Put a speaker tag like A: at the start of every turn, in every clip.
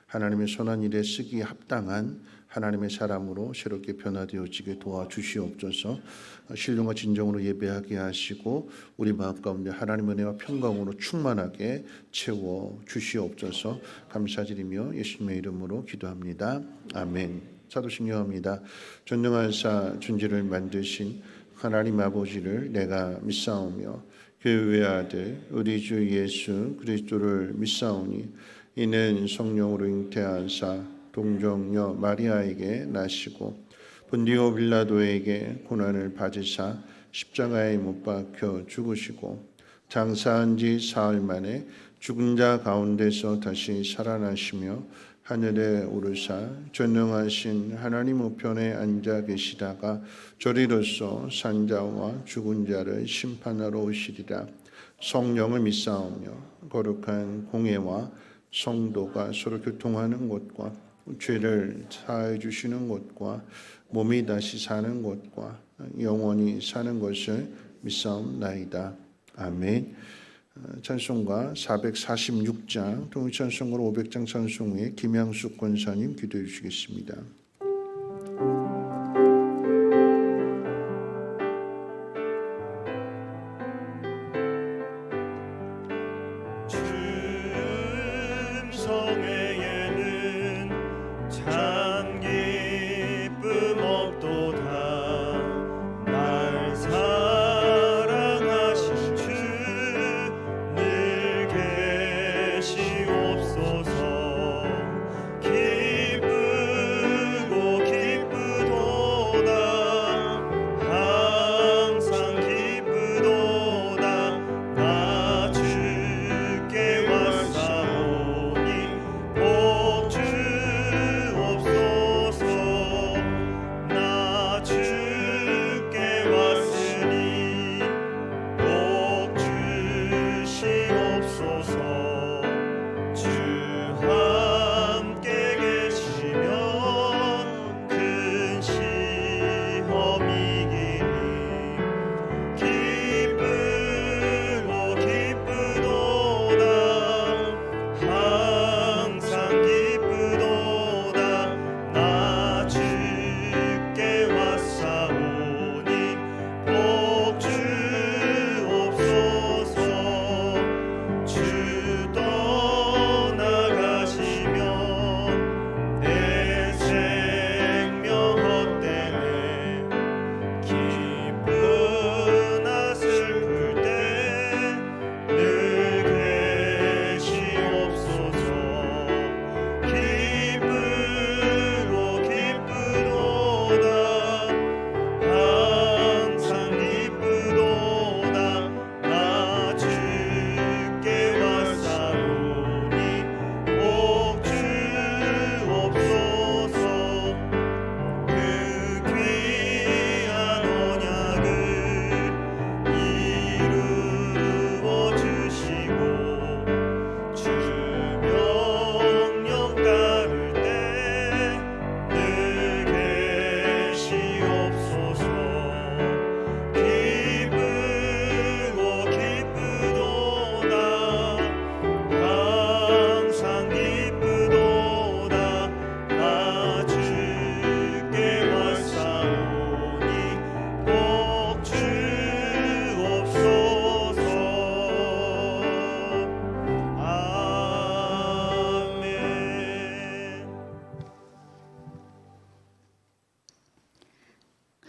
A: 하나님의 선한 일에 쓰기에 합당한 하나님의 사람으로 새롭게 변화되어지게 도와주시옵소서. 신령과 진정으로 예배하게 하시고 우리 마음 가운데 하나님의 은혜와 평강으로 충만하게 채워 주시옵소서. 감사드리며 예수님의 이름으로 기도합니다. 아멘. 사도신 요합니다. 전능하사 존재를 만드신 하나님 아버지를 내가 믿사오며 그 외아들 우리 주 예수 그리스도를 믿사오니 이는 성령으로 잉태하사 동정녀 마리아에게 나시고 본디오 빌라도에게 고난을 받으사 십자가에 못 박혀 죽으시고 장사한 지 사흘 만에 죽은 자 가운데서 다시 살아나시며 하늘에 오르사 전능하신 하나님 우편에 앉아 계시다가 저리로서 산자와 죽은 자를 심판하러 오시리라. 성령을 믿사오며 거룩한 공예와 성도가 서로 교통하는 곳과 죄를 사해 주시는 곳과 몸이 다시 사는 곳과 영원히 사는 것을 믿사옵나이다. 아멘. 찬송가 446장 통일찬송가로 500장 찬송 후에 김양숙 권사님 기도해 주시겠습니다.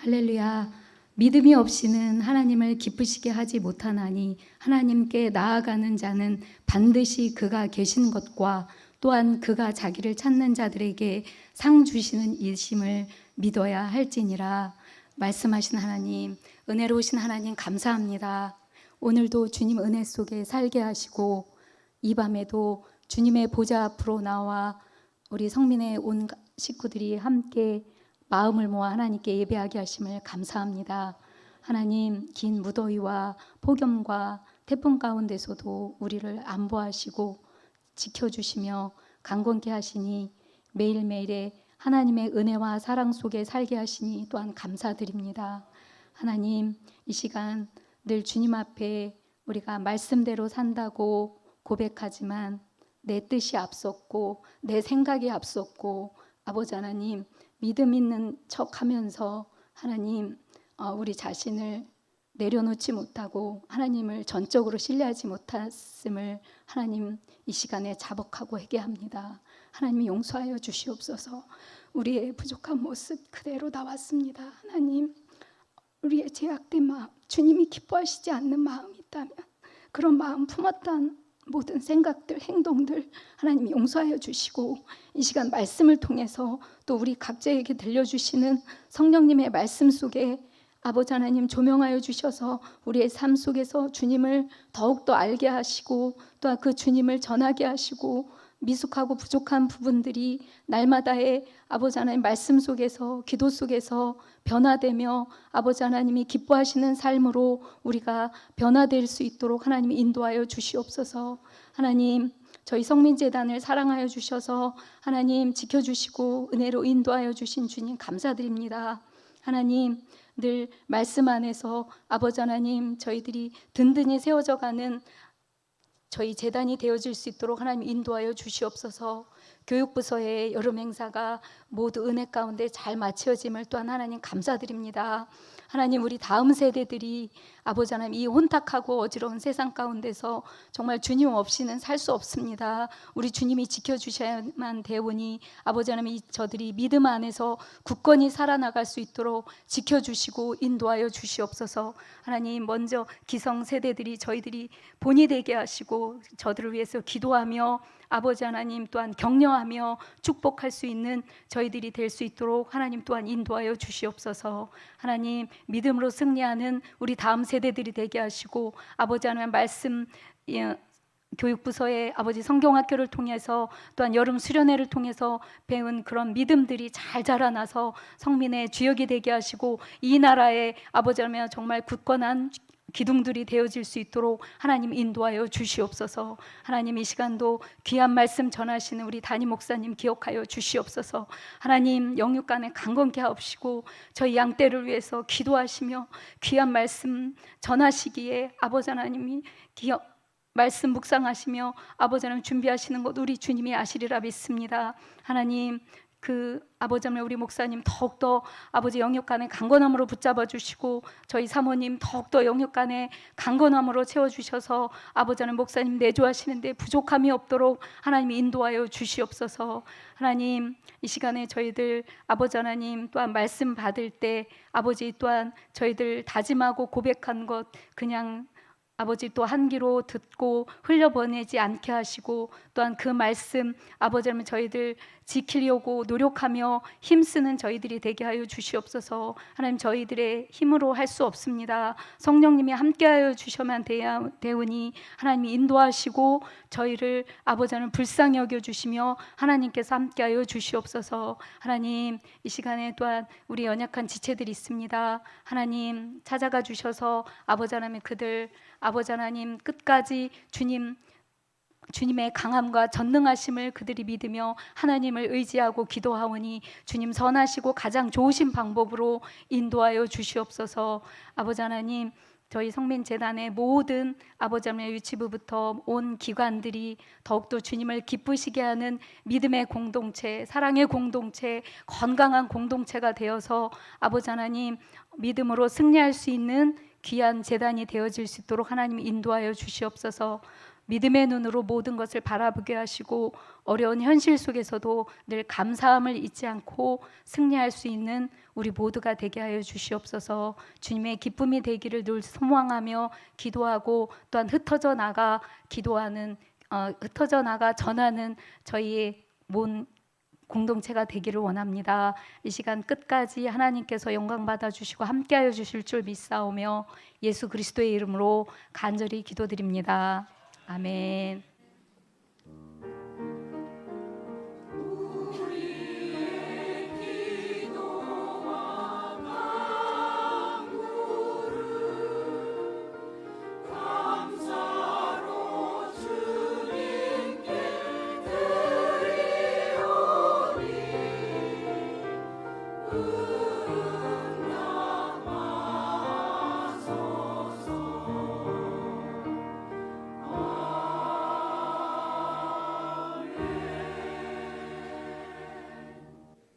B: 할렐루야. 믿음이 없이는 하나님을 기쁘시게 하지 못하나니 하나님께 나아가는 자는 반드시 그가 계신 것과 또한 그가 자기를 찾는 자들에게 상 주시는 이심을 믿어야 할지니라. 말씀하신 하나님, 은혜로우신 하나님 감사합니다. 오늘도 주님 은혜 속에 살게 하시고 이 밤에도 주님의 보좌 앞으로 나와 우리 성민의 온 식구들이 함께 마음을 모아 하나님께 예배하게 하심을 감사합니다. 하나님, 긴 무더위와 폭염과 태풍 가운데서도 우리를 안보하시고 지켜주시며 강건케 하시니 매일매일의 하나님의 은혜와 사랑 속에 살게 하시니 또한 감사드립니다. 하나님, 이 시간 늘 주님 앞에 우리가 말씀대로 산다고 고백하지만 내 뜻이 앞섰고 내 생각이 앞섰고 아버지 하나님 믿음 있는 척하면서 하나님 우리 자신을 내려놓지 못하고 하나님을 전적으로 신뢰하지 못했음을 하나님 이 시간에 자복하고 회개합니다. 하나님 용서하여 주시옵소서. 우리의 부족한 모습 그대로 나왔습니다. 하나님 우리의 제약된 마음, 주님이 기뻐하시지 않는 마음이 있다면 그런 마음 품었던 모든 생각들, 행동들 하나님 용서하여 주시고 이 시간 말씀을 통해서 또 우리 각자에게 들려주시는 성령님의 말씀 속에 아버지 하나님 조명하여 주셔서 우리의 삶 속에서 주님을 더욱더 알게 하시고 또 그 주님을 전하게 하시고 미숙하고 부족한 부분들이 날마다의 아버지 하나님 말씀 속에서 기도 속에서 변화되며 아버지 하나님이 기뻐하시는 삶으로 우리가 변화될 수 있도록 하나님이 인도하여 주시옵소서. 하나님 저희 성민재단을 사랑하여 주셔서 하나님 지켜주시고 은혜로 인도하여 주신 주님 감사드립니다. 하나님 늘 말씀 안에서 아버지 하나님 저희들이 든든히 세워져 가는 저희 재단이 되어질 수 있도록 하나님 인도하여 주시옵소서. 교육부서의 여름 행사가 모두 은혜 가운데 잘 마치어짐을 또한 하나님 감사드립니다. 하나님 우리 다음 세대들이 아버지 하나님 이 혼탁하고 어지러운 세상 가운데서 정말 주님 없이는 살 수 없습니다. 우리 주님이 지켜주셔야만 되오니 아버지 하나님 저들이 믿음 안에서 굳건히 살아나갈 수 있도록 지켜주시고 인도하여 주시옵소서. 하나님 먼저 기성 세대들이 저희들이 본이 되게 하시고 저들을 위해서 기도하며 아버지 하나님 또한 격려하며 축복할 수 있는 저희들이 될 수 있도록 하나님 또한 인도하여 주시옵소서. 하나님 믿음으로 승리하는 우리 다음 세대들이 되게 하시고 아버지 하나님 말씀 교육부서의 아버지 성경학교를 통해서 또한 여름 수련회를 통해서 배운 그런 믿음들이 잘 자라나서 성민의 주역이 되게 하시고 이 나라의 아버지 하나님 정말 굳건한 기둥들이 되어질 수 있도록 하나님 인도하여 주시옵소서. 하나님 이 시간도 귀한 말씀 전하시는 우리 담임 목사님 기억하여 주시옵소서. 하나님 영육간에 강건케 하옵시고 저희 양떼를 위해서 기도하시며 귀한 말씀 전하시기에 아버지 하나님이 말씀 묵상하시며 아버지 하나님 준비하시는 것 우리 주님이 아시리라 믿습니다. 하나님 아버지 하나님 우리 목사님 더욱더 아버지 영역간에 강건함으로 붙잡아 주시고 저희 사모님 더욱더 영역간에 강건함으로 채워주셔서 아버지 하나님 목사님 내조하시는데 부족함이 없도록 하나님 인도하여 주시옵소서. 하나님 이 시간에 저희들 아버지 하나님 또한 말씀 받을 때 아버지 또한 저희들 다짐하고 고백한 것 그냥 아버지 또 한 귀로 듣고 흘려보내지 않게 하시고 또한 그 말씀 아버지 하나님 저희들 지키려고 노력하며 힘쓰는 저희들이 되게 하여 주시옵소서. 하나님 저희들의 힘으로 할 수 없습니다. 성령님이 함께하여 주셔만 되오니 하나님이 인도하시고 저희를 아버지 하나님 불쌍히 여겨주시며 하나님께서 함께하여 주시옵소서. 하나님 이 시간에 또한 우리 연약한 지체들이 있습니다. 하나님 찾아가 주셔서 아버지 하나님 그들 아버지 하나님 끝까지 주님의 강함과 전능하심을 그들이 믿으며 하나님을 의지하고 기도하오니 주님 선하시고 가장 좋으신 방법으로 인도하여 주시옵소서. 아버지 하나님 저희 성민재단의 모든 아버지 하나님의 유치부부터 온 기관들이 더욱더 주님을 기쁘시게 하는 믿음의 공동체, 사랑의 공동체, 건강한 공동체가 되어서 아버지 하나님 믿음으로 승리할 수 있는 귀한 재단이 되어질 수 있도록 하나님 인도하여 주시옵소서. 믿음의 눈으로 모든 것을 바라보게 하시고 어려운 현실 속에서도 늘 감사함을 잊지 않고 승리할 수 있는 우리 모두가 되게 하여 주시옵소서. 주님의 기쁨이 되기를 늘 소망하며 기도하고 또한 흩어져 나가 전하는 저희의 공동체가 되기를 원합니다. 이 시간 끝까지 하나님께서 영광 받아주시고 함께하여 주실 줄 믿사오며 예수 그리스도의 이름으로 간절히 기도드립니다. 아멘.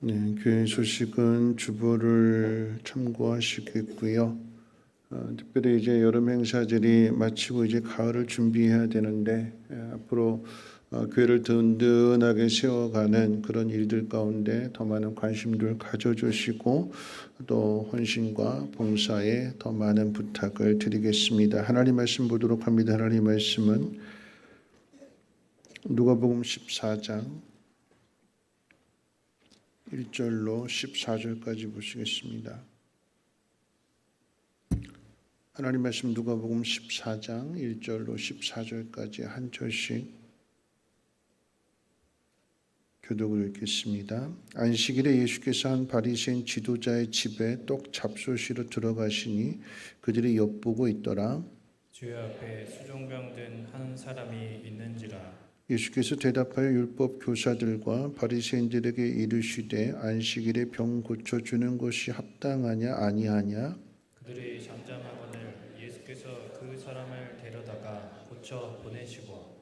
A: 네, 교회 소식은 주보를 참고하시겠고요. 특별히 이제 여름 행사들이 마치고 이제 가을을 준비해야 되는데 앞으로 교회를 든든하게 세워가는 그런 일들 가운데 더 많은 관심들 가져주시고 또 헌신과 봉사에 더 많은 부탁을 드리겠습니다. 하나님 말씀 보도록 합니다. 하나님 말씀은 누가복음 14장 1절로 14절까지 보시겠습니다. 하나님 말씀 누가복음 14장 1절로 14절까지 한 절씩 교독을 읽겠습니다. 안식일에 예수께서 한 바리새인 지도자의 집에 떡 잡수시러 들어가시니 그들이 엿보고 있더라.
C: 주의 앞에 수종병 든 한 사람이 있는지라.
A: 예수께서 대답하여 율법 교사들과 바리새인들에게 이르시되 안식일에 병 고쳐 주는 것이 합당하냐 아니하냐.
C: 그들이 잠잠하거늘 예수께서 그 사람을 데려다가 고쳐 보내시고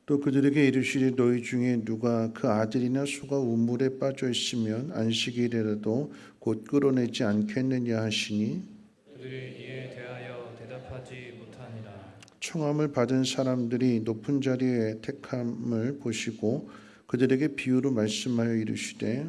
A: 또 그들에게 이르시되 너희 중에 누가 그 아들이나 소가 우물에 빠져 있으면 안식일에라도 곧 끌어내지 않겠느냐 하시니
C: 그들이 이에 대하여 대답하지 못하니라.
A: 청함을 받은 사람들이 높은 자리에 택함을 보시고 그들에게 비유로 말씀하여 이르시되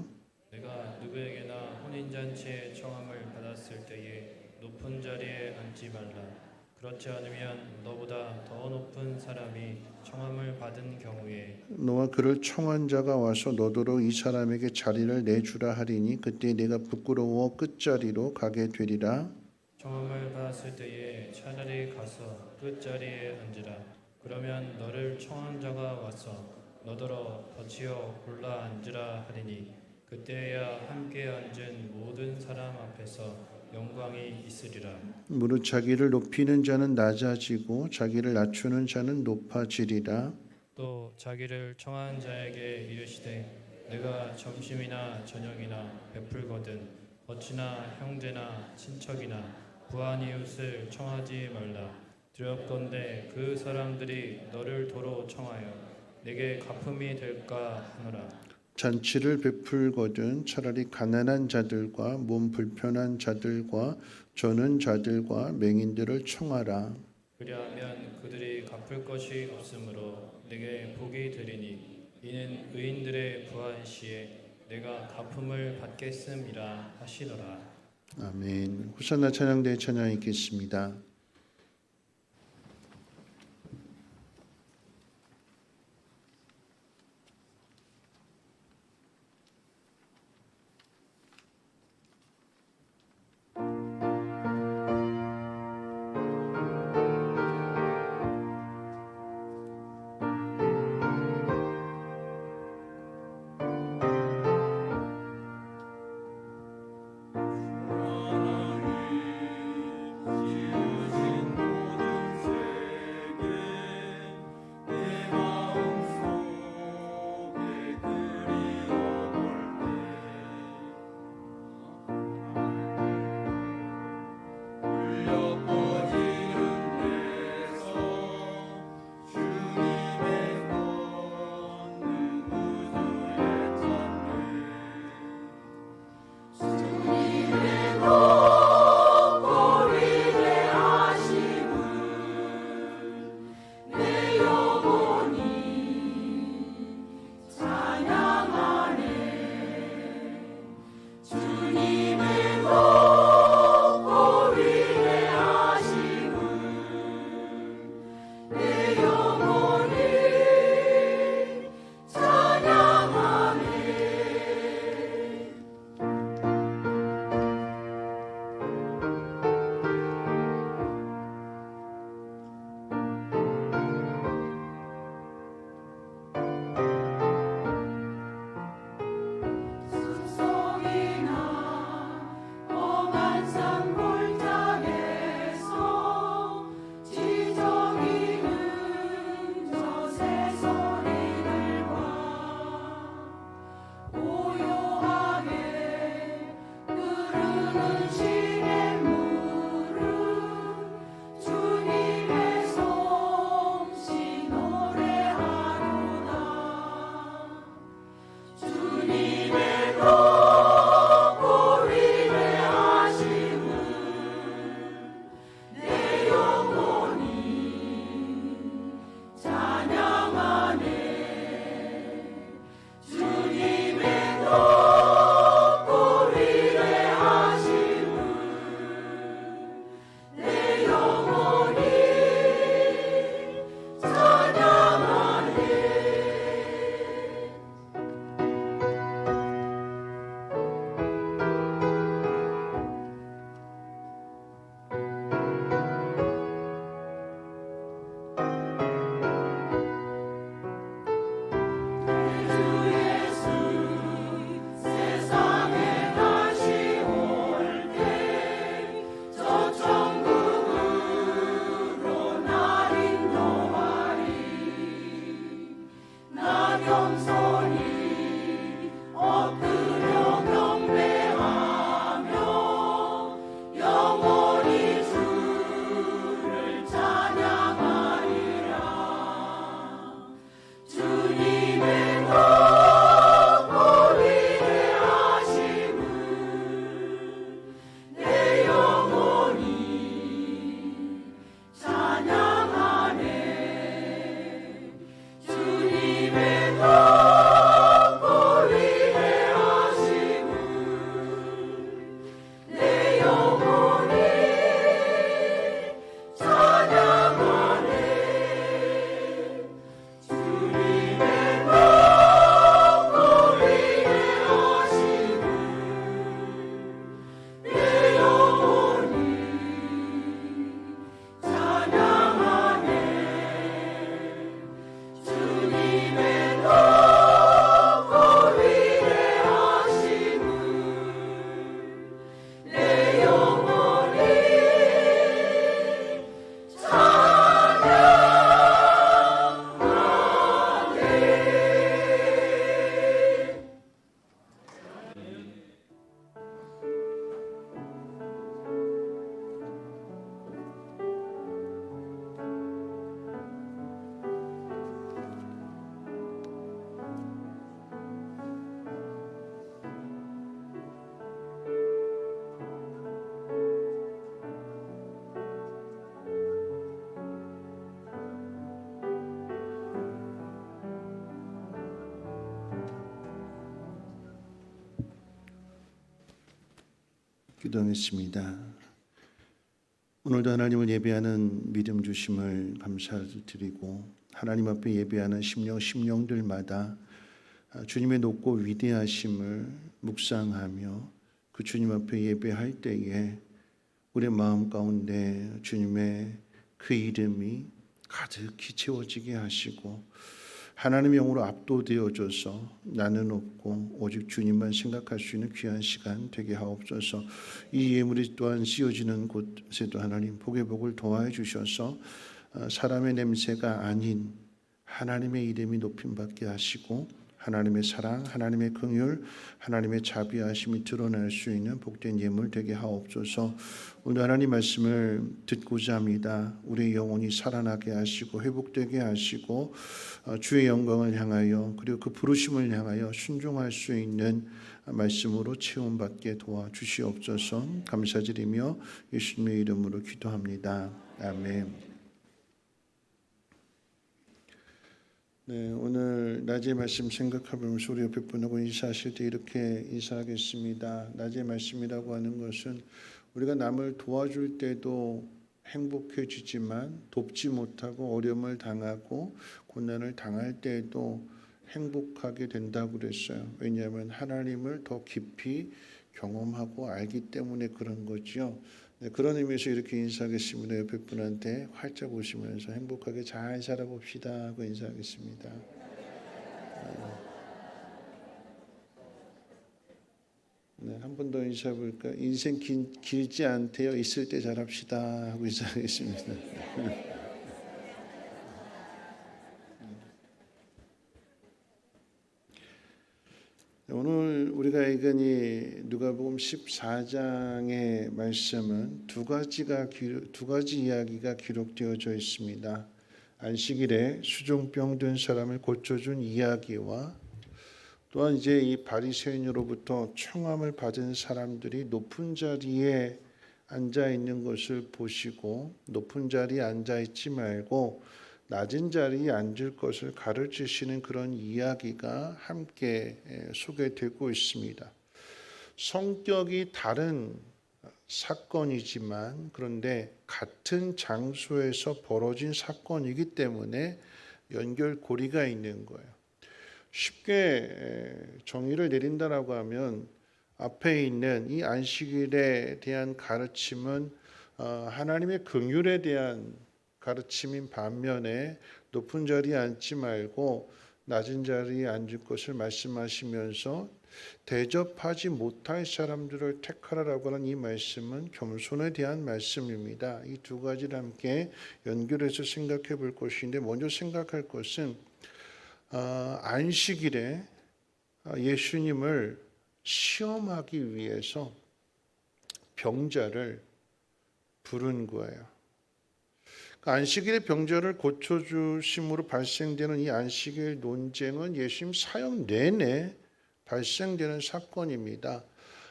C: 내가 누구에게나 혼인잔치에 청함을 받았을 때에 높은 자리에 앉지 말라. 그렇지 않으면 너보다 더 높은 사람이 청함을 받은 경우에
A: 너와 그를 청한 자가 와서 너더러 이 사람에게 자리를 내주라 하리니 그때 내가 부끄러워 끝자리로 가게 되리라.
C: 청함을 받았을 때에 차라리 가서 끝자리에 앉으라. 그러면 너를 청한 자가 와서 너더러 거치어 골라 앉으라 하리니 그때야 함께 앉은 모든 사람 앞에서 영광이 있으리라.
A: 무릇 자기를 높이는 자는 낮아지고 자기를 낮추는 자는 높아지리라.
C: 또 자기를 청한 자에게 이르시되 내가 점심이나 저녁이나 베풀거든 어찌나 형제나 친척이나 부한 이웃을 청하지 말라. 두렵건대 그 사람들이 너를 도로 청하여 내게 갚음이 될까 하노라.
A: 잔치를 베풀거든 차라리 가난한 자들과 몸 불편한 자들과 저는 자들과 맹인들을 청하라.
C: 그리하면 그들이 갚을 것이 없으므로 내게 복이 되리니 이는 의인들의 부한 시에 내가 갚음을 받겠음이라 하시더라.
A: 아멘. 호산나 찬양대 찬양 읽겠습니다.
D: 하나님
A: 기도하겠습니다. 오늘도 하나님을 예배하는 믿음 주심을 감사드리고 하나님 앞에 예배하는 심령들마다 주님의 높고 위대하심을 묵상하며 그 주님 앞에 예배할 때에 우리의 마음 가운데 주님의 그 이름이 가득히 채워지게 하시고 하나님의 영으로 압도되어져서 나는 없고 오직 주님만 생각할 수 있는 귀한 시간 되게 하옵소서. 이 예물이 또한 씌워지는 곳에도 하나님 복의 복을 더하여 주셔서 사람의 냄새가 아닌 하나님의 이름이 높임받게 하시고 하나님의 사랑, 하나님의 긍휼, 하나님의 자비하심이 드러날 수 있는 복된 예물 되게 하옵소서. 오늘 하나님 말씀을 듣고자 합니다. 우리의 영혼이 살아나게 하시고 회복되게 하시고 주의 영광을 향하여 그리고 그 부르심을 향하여 순종할 수 있는 말씀으로 체험받게 도와주시옵소서. 감사드리며 예수님의 이름으로 기도합니다. 아멘. 네, 오늘 낮의 말씀 생각해보면서 우리 옆에 분하고 인사하실 때 이렇게 인사하겠습니다. 낮의 말씀이라고 하는 것은 우리가 남을 도와줄 때도 행복해지지만 돕지 못하고 어려움을 당하고 고난을 당할 때에도 행복하게 된다고 그랬어요. 왜냐하면 하나님을 더 깊이 경험하고 알기 때문에 그런 거죠. 네, 그런 의미에서 이렇게 인사하겠습니다. 옆에 분한테 활짝 웃으면서 행복하게 잘 살아봅시다 하고 인사하겠습니다. 네, 한 번 더 인사해 볼까? 인생 길지 않대요. 있을 때 잘합시다 하고 인사하겠습니다. 오늘 우리가 읽은 이 누가복음 14장의 말씀은 두 가지 이야기가 기록되어져 있습니다. 안식일에 수종병 든 사람을 고쳐준 이야기와 또한 이제 이 바리새인으로부터 청함을 받은 사람들이 높은 자리에 앉아 있는 것을 보시고 높은 자리에 앉아 있지 말고 낮은 자리에 앉을 것을 가르치시는 그런 이야기가 함께 소개되고 있습니다. 성격이 다른 사건이지만 그런데 같은 장소에서 벌어진 사건이기 때문에 연결고리가 있는 거예요. 쉽게 정의를 내린다라고 하면 앞에 있는 이 안식일에 대한 가르침은 하나님의 긍휼에 대한 가르침인 반면에 높은 자리에 앉지 말고 낮은 자리에 앉을 것을 말씀하시면서 대접하지 못할 사람들을 택하라라고 하는 이 말씀은 겸손에 대한 말씀입니다. 이 두 가지를 함께 연결해서 생각해 볼 것인데 먼저 생각할 것은 안식일에 예수님을 시험하기 위해서 병자를 부른 거예요. 안식일의 병자를 고쳐주심으로 발생되는 이 안식일 논쟁은 예수님 사역 내내 발생되는 사건입니다.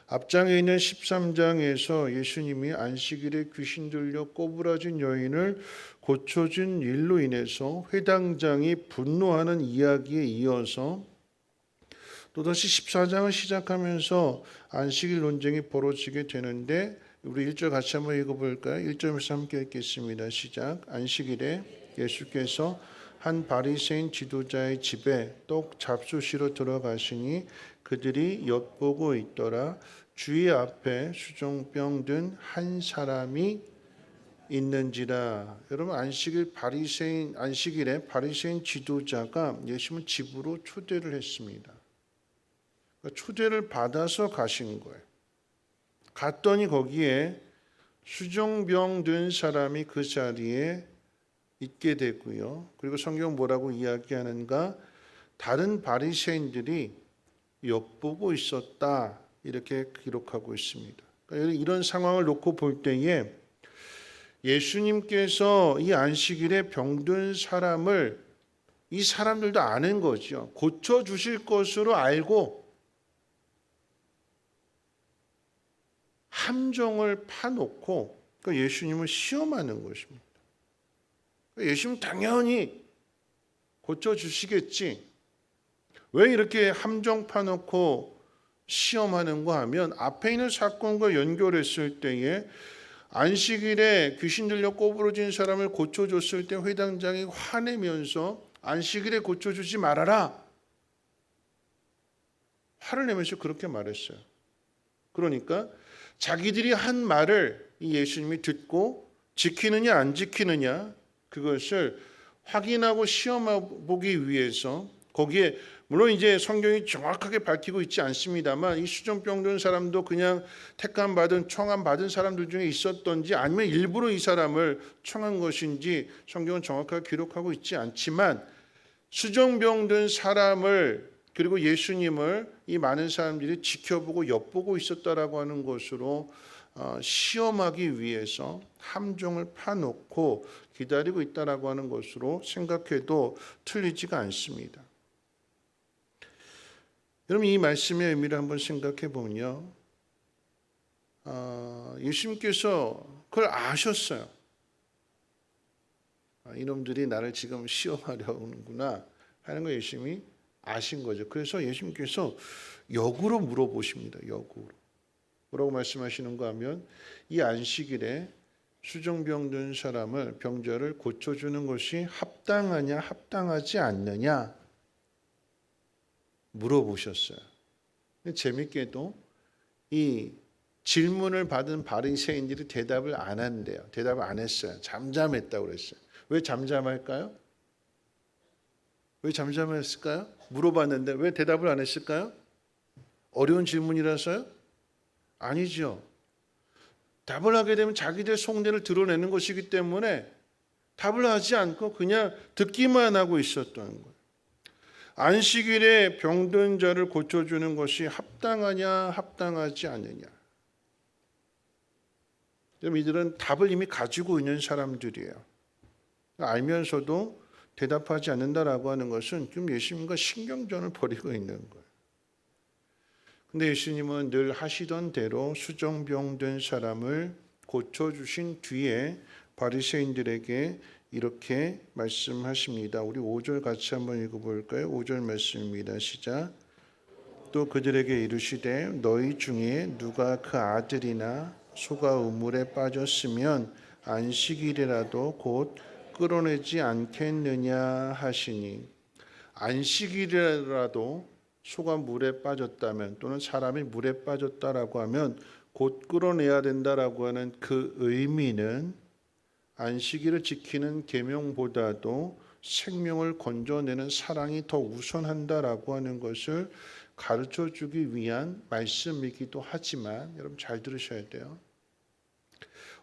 A: 앞장에 있는 13장에서 예수님이 안식일에 귀신 들려 꼬부라진 여인을 고쳐준 일로 인해서 회당장이 분노하는 이야기에 이어서 또다시 14장을 시작하면서 안식일 논쟁이 벌어지게 되는데 우리 1절 같이 한번 읽어볼까요? 1절에서 함께 읽겠습니다. 시작. 안식일에 예수께서 한 바리새인 지도자의 집에 떡 잡수시러 들어가시니 그들이 엿보고 있더라. 주의 앞에 수종병 든 한 사람이 있는지라. 여러분 안식일에 바리새인 지도자가 예수님을 집으로 초대를 했습니다. 초대를 받아서 가신 거예요. 갔더니 거기에 수종병 든 사람이 그 자리에 있게 되고요. 그리고 성경 뭐라고 이야기하는가? 다른 바리새인들이 엿보고 있었다 이렇게 기록하고 있습니다. 그러니까 이런 상황을 놓고 볼 때에 예수님께서 이 안식일에 병든 사람을 이 사람들도 아는 거죠. 고쳐주실 것으로 알고 함정을 파놓고 예수님을 시험하는 것입니다. 예수님 당연히 고쳐주시겠지. 왜 이렇게 함정 파놓고 시험하는 거 하면 앞에 있는 사건과 연결했을 때에 안식일에 귀신 들려 꼬부러진 사람을 고쳐줬을 때 회당장이 화내면서 안식일에 고쳐주지 말아라. 화를 내면서 그렇게 말했어요. 그러니까 자기들이 한 말을 이 예수님이 듣고 지키느냐 안 지키느냐 그것을 확인하고 시험해보기 위해서 거기에 물론 이제 성경이 정확하게 밝히고 있지 않습니다만 이 수정병 든 사람도 그냥 택함 받은 청함 받은 사람들 중에 있었던지 아니면 일부러 이 사람을 청한 것인지 성경은 정확하게 기록하고 있지 않지만 수정병 든 사람을 그리고 예수님을 이 많은 사람들이 지켜보고 엿보고 있었다라고 하는 것으로 시험하기 위해서 함정을 파놓고 기다리고 있다라고 하는 것으로 생각해도 틀리지가 않습니다. 여러분 이 말씀의 의미를 한번 생각해 보면요. 예수님께서 그걸 아셨어요. 이놈들이 나를 지금 시험하려는구나 하는 걸 예수님이 아신 거죠. 그래서 예수님께서 역으로 물어보십니다. 역으로. 뭐라고 말씀하시는가 하면 이 안식일에 수정병 든 사람을 병자를 고쳐주는 것이 합당하냐 합당하지 않느냐 물어보셨어요. 재밌게도 이 질문을 받은 바리새인들이 대답을 안 한대요. 대답을 안 했어요. 잠잠했다고 그랬어요. 왜 잠잠할까요? 왜 잠잠했을까요? 물어봤는데 왜 대답을 안 했을까요? 어려운 질문이라서요? 아니죠. 답을 하게 되면 자기들 속내를 드러내는 것이기 때문에 답을 하지 않고 그냥 듣기만 하고 있었던 거예요. 안식일에 병든 자를 고쳐주는 것이 합당하냐 합당하지 않느냐. 이들은 답을 이미 가지고 있는 사람들이에요. 알면서도 대답하지 않는다라고 하는 것은 좀 예수님과 신경전을 벌이고 있는 거예요. 근데 예수님은 늘 하시던 대로 수정병 된 사람을 고쳐주신 뒤에 바리새인들에게 이렇게 말씀하십니다. 우리 5절 같이 한번 읽어볼까요? 5절 말씀입니다. 시작. 또 그들에게 이르시되 너희 중에 누가 그 아들이나 소가 우물에 빠졌으면 안식일이라도 곧 끌어내지 않겠느냐 하시니 안식일이라도 소가 물에 빠졌다면 또는 사람이 물에 빠졌다라고 하면 곧 끌어내야 된다라고 하는 그 의미는 안식일을 지키는 계명보다도 생명을 건져내는 사랑이 더 우선한다라고 하는 것을 가르쳐주기 위한 말씀이기도 하지만 여러분 잘 들으셔야 돼요.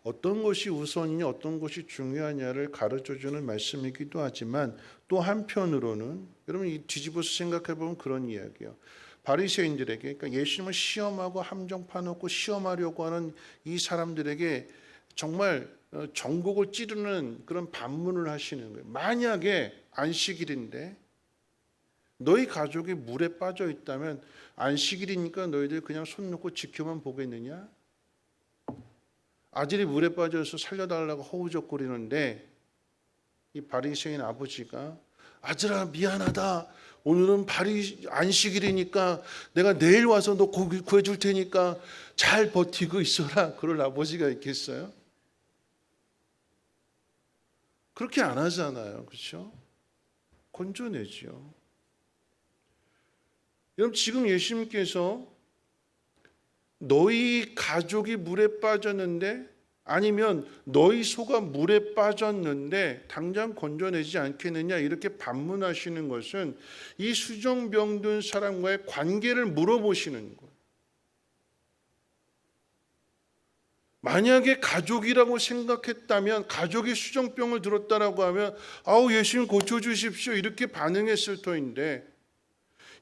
A: 어떤 것이 우선이냐 어떤 것이 중요하냐를 가르쳐주는 말씀이기도 하지만 또 한편으로는 여러분 이 뒤집어서 생각해 보면 그런 이야기예요. 바리새인들에게 그러니까 예수님을 시험하고 함정 파놓고 시험하려고 하는 이 사람들에게 정말 전곡을 찌르는 그런 반문을 하시는 거예요. 만약에 안식일인데 너희 가족이 물에 빠져 있다면 안식일이니까 너희들 그냥 손 놓고 지켜만 보겠느냐? 아들이 물에 빠져서 살려달라고 허우적거리는데 이 바리새인 아버지가 아들아 미안하다. 오늘은 안식일이니까 내가 내일 와서 너 고기 구해줄 테니까 잘 버티고 있어라. 그럴 아버지가 있겠어요? 그렇게 안 하잖아요. 그렇죠? 건져내죠. 여러분 지금 예수님께서 너희 가족이 물에 빠졌는데 아니면 너희 소가 물에 빠졌는데 당장 건져내지 않겠느냐 이렇게 반문하시는 것은 이 수정병 든 사람과의 관계를 물어보시는 거예요. 만약에 가족이라고 생각했다면 가족이 수정병을 들었다라고 하면 아우 예수님 고쳐주십시오 이렇게 반응했을 터인데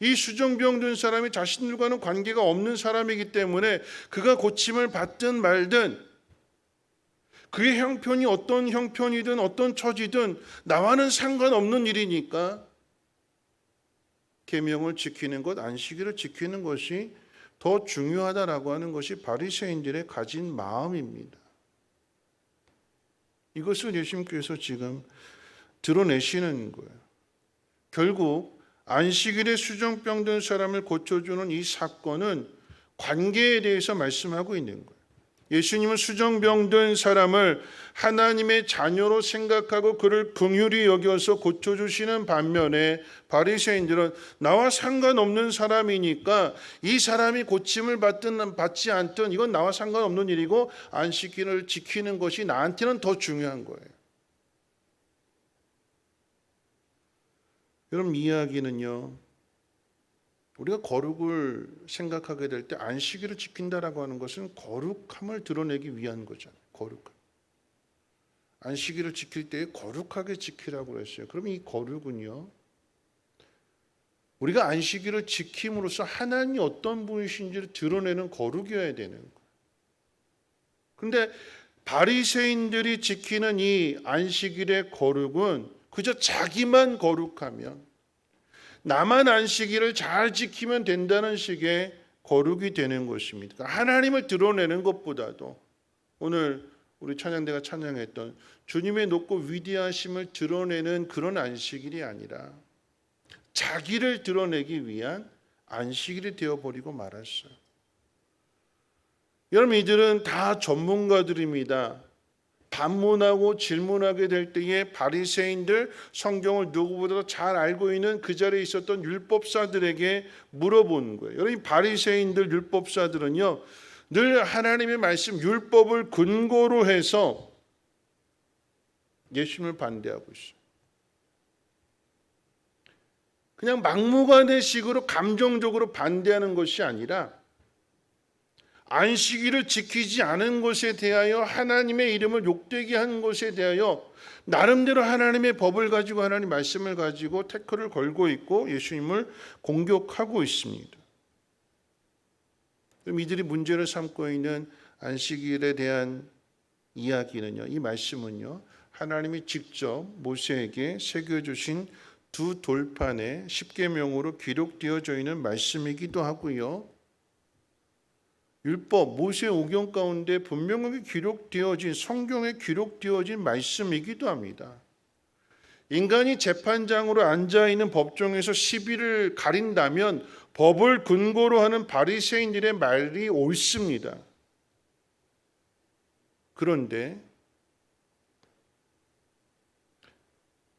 A: 이 수정병 든 사람이 자신들과는 관계가 없는 사람이기 때문에 그가 고침을 받든 말든 그의 형편이 어떤 형편이든 어떤 처지든 나와는 상관없는 일이니까 계명을 지키는 것, 안식일을 지키는 것이 더 중요하다라고 하는 것이 바리새인들의 가진 마음입니다. 이것을 예수님께서 지금 드러내시는 거예요. 결국 안식일에 수정병 든 사람을 고쳐주는 이 사건은 관계에 대해서 말씀하고 있는 거예요. 예수님은 수정병 든 사람을 하나님의 자녀로 생각하고 그를 긍휼히 여겨서 고쳐주시는 반면에 바리새인들은 나와 상관없는 사람이니까 이 사람이 고침을 받든 받지 않든 이건 나와 상관없는 일이고 안식일을 지키는 것이 나한테는 더 중요한 거예요. 여러분, 이야기는요, 우리가 거룩을 생각하게 될 때 안식일을 지킨다라고 하는 것은 거룩함을 드러내기 위한 거잖아요. 거룩함. 안식일을 지킬 때 거룩하게 지키라고 했어요. 그러면 이 거룩은요, 우리가 안식일을 지킴으로써 하나님이 어떤 분이신지를 드러내는 거룩이어야 되는 거예요. 그런데 바리새인들이 지키는 이 안식일의 거룩은 그저 자기만 거룩하면, 나만 안식일을 잘 지키면 된다는 식의 거룩이 되는 것입니다. 그러니까 하나님을 드러내는 것보다도 오늘 우리 찬양대가 찬양했던 주님의 높고 위대하심을 드러내는 그런 안식일이 아니라 자기를 드러내기 위한 안식일이 되어버리고 말았어요. 여러분, 이들은 다 전문가들입니다. 반문하고 질문하게 될 때에 바리새인들, 성경을 누구보다 잘 알고 있는 그 자리에 있었던 율법사들에게 물어보는 거예요. 여러분, 바리새인들, 율법사들은요, 늘 하나님의 말씀, 율법을 근거로 해서 예수님을 반대하고 있어요. 그냥 막무가내식으로 감정적으로 반대하는 것이 아니라 안식일을 지키지 않은 것에 대하여, 하나님의 이름을 욕되게 한 것에 대하여 나름대로 하나님의 법을 가지고, 하나님 말씀을 가지고 태클을 걸고 있고 예수님을 공격하고 있습니다. 그럼 이들이 문제를 삼고 있는 안식일에 대한 이야기는요, 이 말씀은요, 하나님이 직접 모세에게 새겨주신 두 돌판에 십계명으로 기록되어져 있는 말씀이기도 하고요, 율법, 모세 오경 가운데 분명하게 기록되어진, 성경에 기록되어진 말씀이기도 합니다. 인간이 재판장으로 앉아있는 법정에서 시비를 가린다면 법을 근거로 하는 바리새인들의 말이 옳습니다. 그런데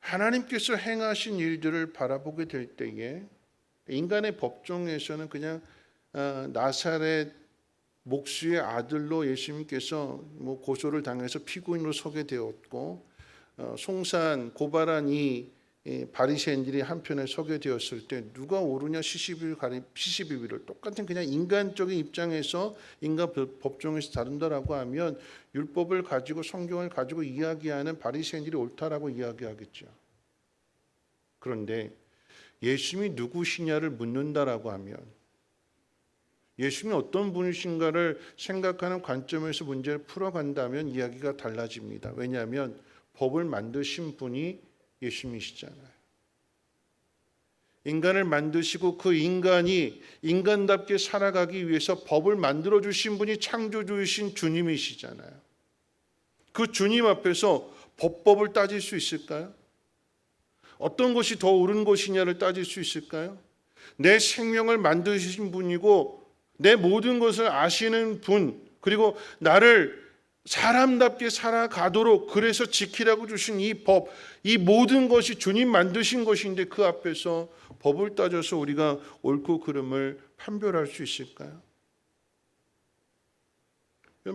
A: 하나님께서 행하신 일들을 바라보게 될 때에 인간의 법정에서는 그냥 나사렛 목수의 아들로 예수님께서 고소를 당해서 피고인으로 서게 되었고, 송산 고발한 이 바리새인들이 한편에 서게 되었을 때 누가 옳으냐 시시비비를 똑같은 그냥 인간적인 입장에서 인간 법정에서 다룬다라고 하면 율법을 가지고 성경을 가지고 이야기하는 바리새인들이 옳다라고 이야기하겠죠. 그런데 예수님이 누구시냐를 묻는다라고 하면, 예수님이 어떤 분이신가를 생각하는 관점에서 문제를 풀어간다면 이야기가 달라집니다. 왜냐하면 법을 만드신 분이 예수님이시잖아요. 인간을 만드시고 그 인간이 인간답게 살아가기 위해서 법을 만들어주신 분이 창조주이신 주님이시잖아요. 그 주님 앞에서 법을 따질 수 있을까요? 어떤 것이 더 옳은 것이냐를 따질 수 있을까요? 내 생명을 만드신 분이고 내 모든 것을 아시는 분, 그리고 나를 사람답게 살아가도록 그래서 지키라고 주신 이 법, 이 모든 것이 주님 만드신 것인데 그 앞에서 법을 따져서 우리가 옳고 그름을 판별할 수 있을까요?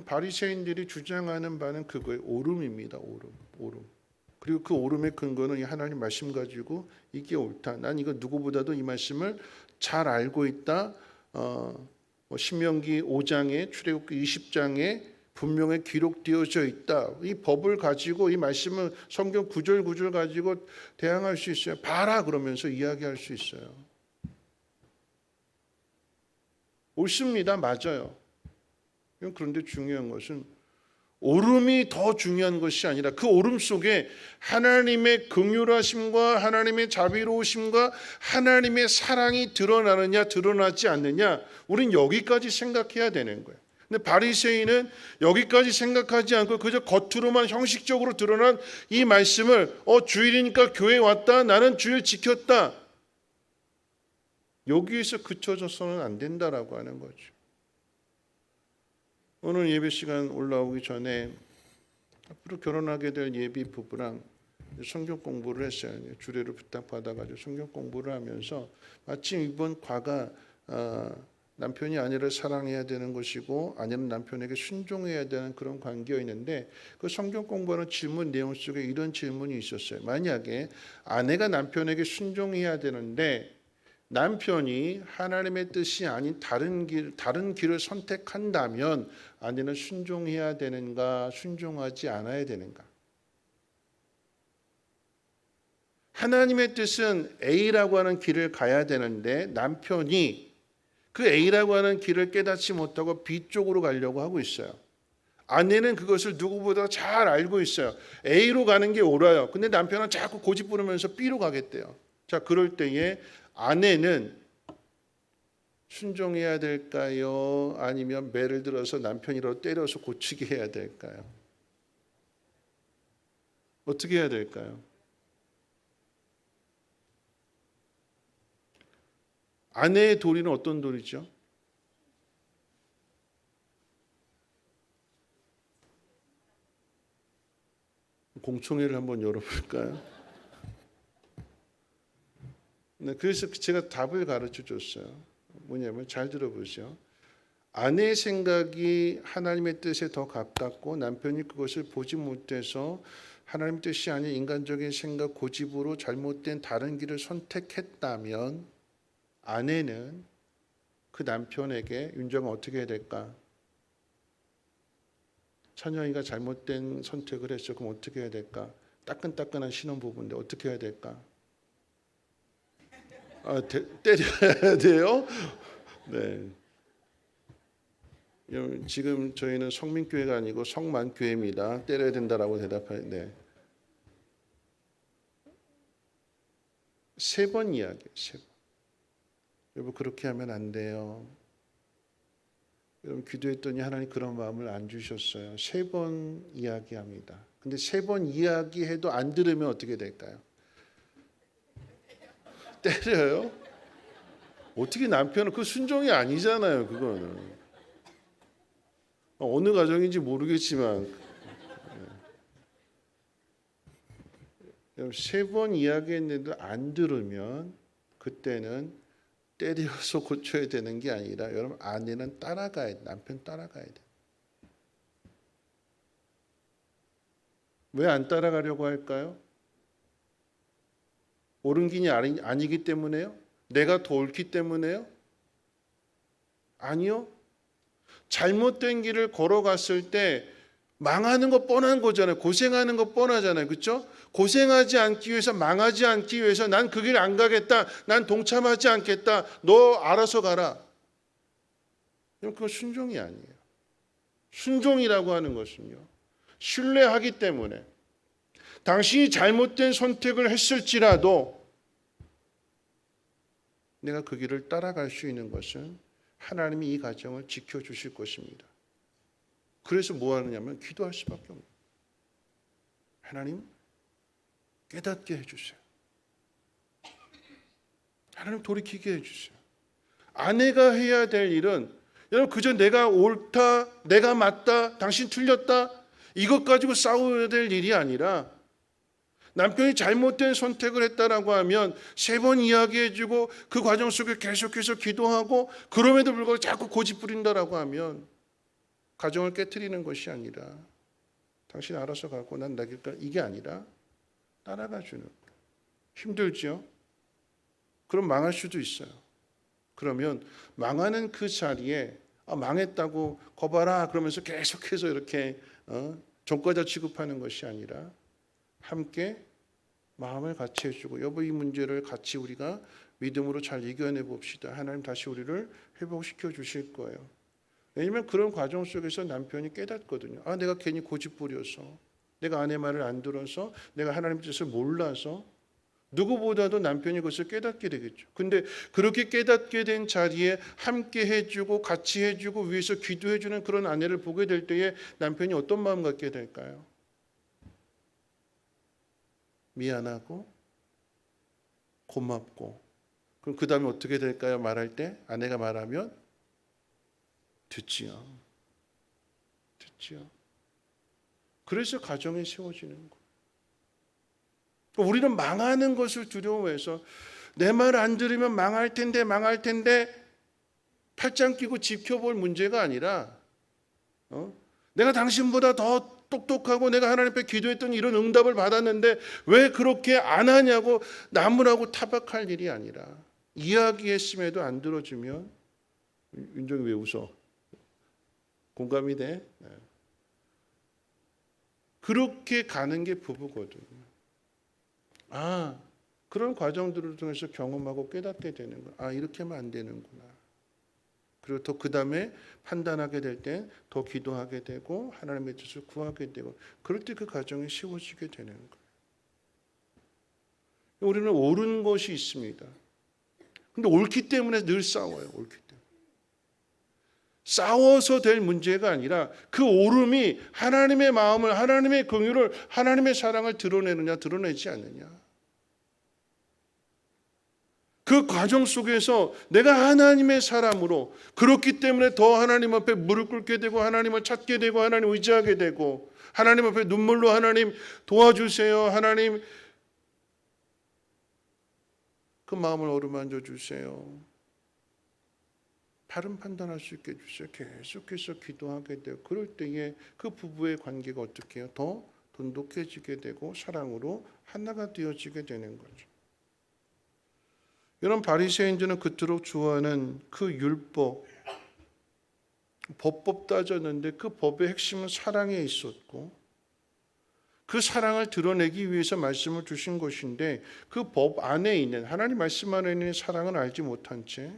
A: 바리새인들이 주장하는 바는 그거예요. 오름입니다. 오름. 그리고 그 오름의 근거는 이 하나님 말씀 가지고 이게 옳다. 난 이거 누구보다도 이 말씀을 잘 알고 있다. 신명기 5장에 출애굽기 20장에 분명히 기록되어져 있다. 이 법을 가지고 이 말씀을 성경 구절 가지고 대항할 수 있어요. 봐라 그러면서 이야기할 수 있어요. 옳습니다. 맞아요. 그런데 중요한 것은 오름이 더 중요한 것이 아니라 그 오름 속에 하나님의 긍휼하심과 하나님의 자비로우심과 하나님의 사랑이 드러나느냐 드러나지 않느냐, 우린 여기까지 생각해야 되는 거예요. 근데 바리새인은 여기까지 생각하지 않고 그저 겉으로만 형식적으로 드러난 이 말씀을 주일이니까 교회 왔다, 나는 주일 지켰다, 여기에서 그쳐져서는 안 된다라고 하는 거죠. 오늘 예배 시간 올라오기 전에 앞으로 결혼하게 될 예비 부부랑 성경 공부를 했어요. 주례를 부탁받아가지고 성경 공부를 하면서 마침 이번 과가 남편이 아내를 사랑해야 되는 것이고 아내는 남편에게 순종해야 되는 그런 관계였는데 그 성경 공부하는 질문 내용 속에 이런 질문이 있었어요. 만약에 아내가 남편에게 순종해야 되는데 남편이 하나님의 뜻이 아닌 다른 길을 선택한다면 아내는 순종해야 되는가, 순종하지 않아야 되는가? 하나님의 뜻은 A라고 하는 길을 가야 되는데 남편이 그 A라고 하는 길을 깨닫지 못하고 B 쪽으로 가려고 하고 있어요. 아내는 그것을 누구보다 잘 알고 있어요. A로 가는 게 옳아요. 근데 남편은 자꾸 고집 부르면서 B로 가겠대요. 자, 그럴 때에 아내는 순종해야 될까요? 아니면 매를 들어서 남편이라도 때려서 고치게 해야 될까요? 어떻게 해야 될까요? 아내의 도리는 어떤 도리죠? 공청회를 한번 열어볼까요? 네, 그래서 제가 답을 가르쳐 줬어요. 뭐냐면 잘 들어보세요. 아내의 생각이 하나님의 뜻에 더 가깝고 남편이 그것을 보지 못해서 하나님의 뜻이 아닌 인간적인 생각, 고집으로 잘못된 다른 길을 선택했다면 아내는 그 남편에게 윤정아 어떻게 해야 될까? 찬영이가 잘못된 선택을 했어. 그럼 어떻게 해야 될까? 따끈따끈한 신혼부부인데 어떻게 해야 될까? 때려야 돼요? 네. 지금 저희는 성민교회가 아니고 성만교회입니다. 때려야 된다라고 대답해야 돼. 3번 이야기, 3번. 여러분 그렇게 하면 안 돼요. 여러분 기도했더니 하나님 그런 마음을 안 주셨어요. 3번 이야기합니다. 근데 3번 이야기해도 안 들으면 어떻게 될까요? 때려요? 어떻게 남편은 그 순종이 아니잖아요. 그거는 어느 가정인지 모르겠지만 3번 이야기했는데도 안 들으면 그때는 때려서 고쳐야 되는 게 아니라 여러분 아내는 따라가야 돼. 남편 따라가야 돼. 왜 안 따라가려고 할까요? 옳은 길이 아니기 때문에요? 내가 더 옳기 때문에요? 아니요. 잘못된 길을 걸어갔을 때 망하는 거 뻔한 거잖아요. 고생하는 거 뻔하잖아요. 그렇죠? 고생하지 않기 위해서 망하지 않기 위해서 난 그 길 안 가겠다. 난 동참하지 않겠다. 너 알아서 가라. 그건 순종이 아니에요. 순종이라고 하는 것은요. 신뢰하기 때문에 당신이 잘못된 선택을 했을지라도 내가 그 길을 따라갈 수 있는 것은 하나님이 이 가정을 지켜주실 것입니다. 그래서 뭐 하느냐면 기도할 수밖에 없는 거예요. 하나님 깨닫게 해주세요. 하나님 돌이키게 해주세요. 아내가 해야 될 일은 여러분 그저 내가 옳다, 내가 맞다, 당신 틀렸다 이것 가지고 싸워야 될 일이 아니라 남편이 잘못된 선택을 했다라고 하면 3번 이야기해주고 그 과정 속에 계속해서 기도하고 그럼에도 불구하고 자꾸 고집 부린다라고 하면 가정을 깨트리는 것이 아니라 당신 알아서 가고 난 나길까 이게 아니라 따라가 주는 거예요. 힘들죠? 그럼 망할 수도 있어요. 그러면 망하는 그 자리에 망했다고 거봐라 그러면서 계속해서 이렇게 전과자 취급하는 것이 아니라 함께 마음을 같이 해주고 여보 이 문제를 같이 우리가 믿음으로 잘 이겨내 봅시다. 하나님 다시 우리를 회복시켜 주실 거예요. 왜냐하면 그런 과정 속에서 남편이 깨닫거든요. 내가 괜히 고집 부려서 내가 아내 말을 안 들어서 내가 하나님 뜻을 몰라서 누구보다도 남편이 그것을 깨닫게 되겠죠. 근데 그렇게 깨닫게 된 자리에 함께 해주고 같이 해주고 위해서 기도해주는 그런 아내를 보게 될 때에 남편이 어떤 마음 갖게 될까요? 미안하고 고맙고 그럼 그 다음에 어떻게 될까요? 말할 때 아내가 말하면 듣지요. 그래서 가정이 세워지는 거예요. 우리는 망하는 것을 두려워해서 내 말 안 들으면 망할 텐데 팔짱 끼고 지켜볼 문제가 아니라 내가 당신보다 더 똑똑하고 내가 하나님 앞에 기도했더니 이런 응답을 받았는데 왜 그렇게 안 하냐고 나무라고 타박할 일이 아니라 이야기했음에도 안 들어주면 윤정이 왜 웃어? 공감이 돼? 그렇게 가는 게 부부거든요. 그런 과정들을 통해서 경험하고 깨닫게 되는 거야. 이렇게 하면 안 되는구나. 그리고 또 그 다음에 판단하게 될 때 더 기도하게 되고 하나님의 뜻을 구하게 되고 그럴 때 그 과정이 쉬워지게 되는 거예요. 우리는 옳은 것이 있습니다. 근데 옳기 때문에 늘 싸워요. 옳기 때문에. 싸워서 될 문제가 아니라 그 옳음이 하나님의 마음을, 하나님의 긍휼을, 하나님의 사랑을 드러내느냐 드러내지 않느냐. 그 과정 속에서 내가 하나님의 사람으로 그렇기 때문에 더 하나님 앞에 무릎 꿇게 되고 하나님을 찾게 되고 하나님 의지하게 되고 하나님 앞에 눈물로 하나님 도와주세요. 하나님 그 마음을 어루만져 주세요. 바른 판단할 수 있게 해주세요. 계속해서 기도하게 되고 그럴 때에 그 부부의 관계가 어떻게 해요? 더 돈독해지게 되고 사랑으로 하나가 되어지게 되는 거죠. 이런 바리새인들은 그토록 좋아하는 그 율법, 법법 따졌는데 그 법의 핵심은 사랑에 있었고 그 사랑을 드러내기 위해서 말씀을 주신 것인데 그 법 안에 있는 하나님 말씀 안에 있는 사랑은 알지 못한 채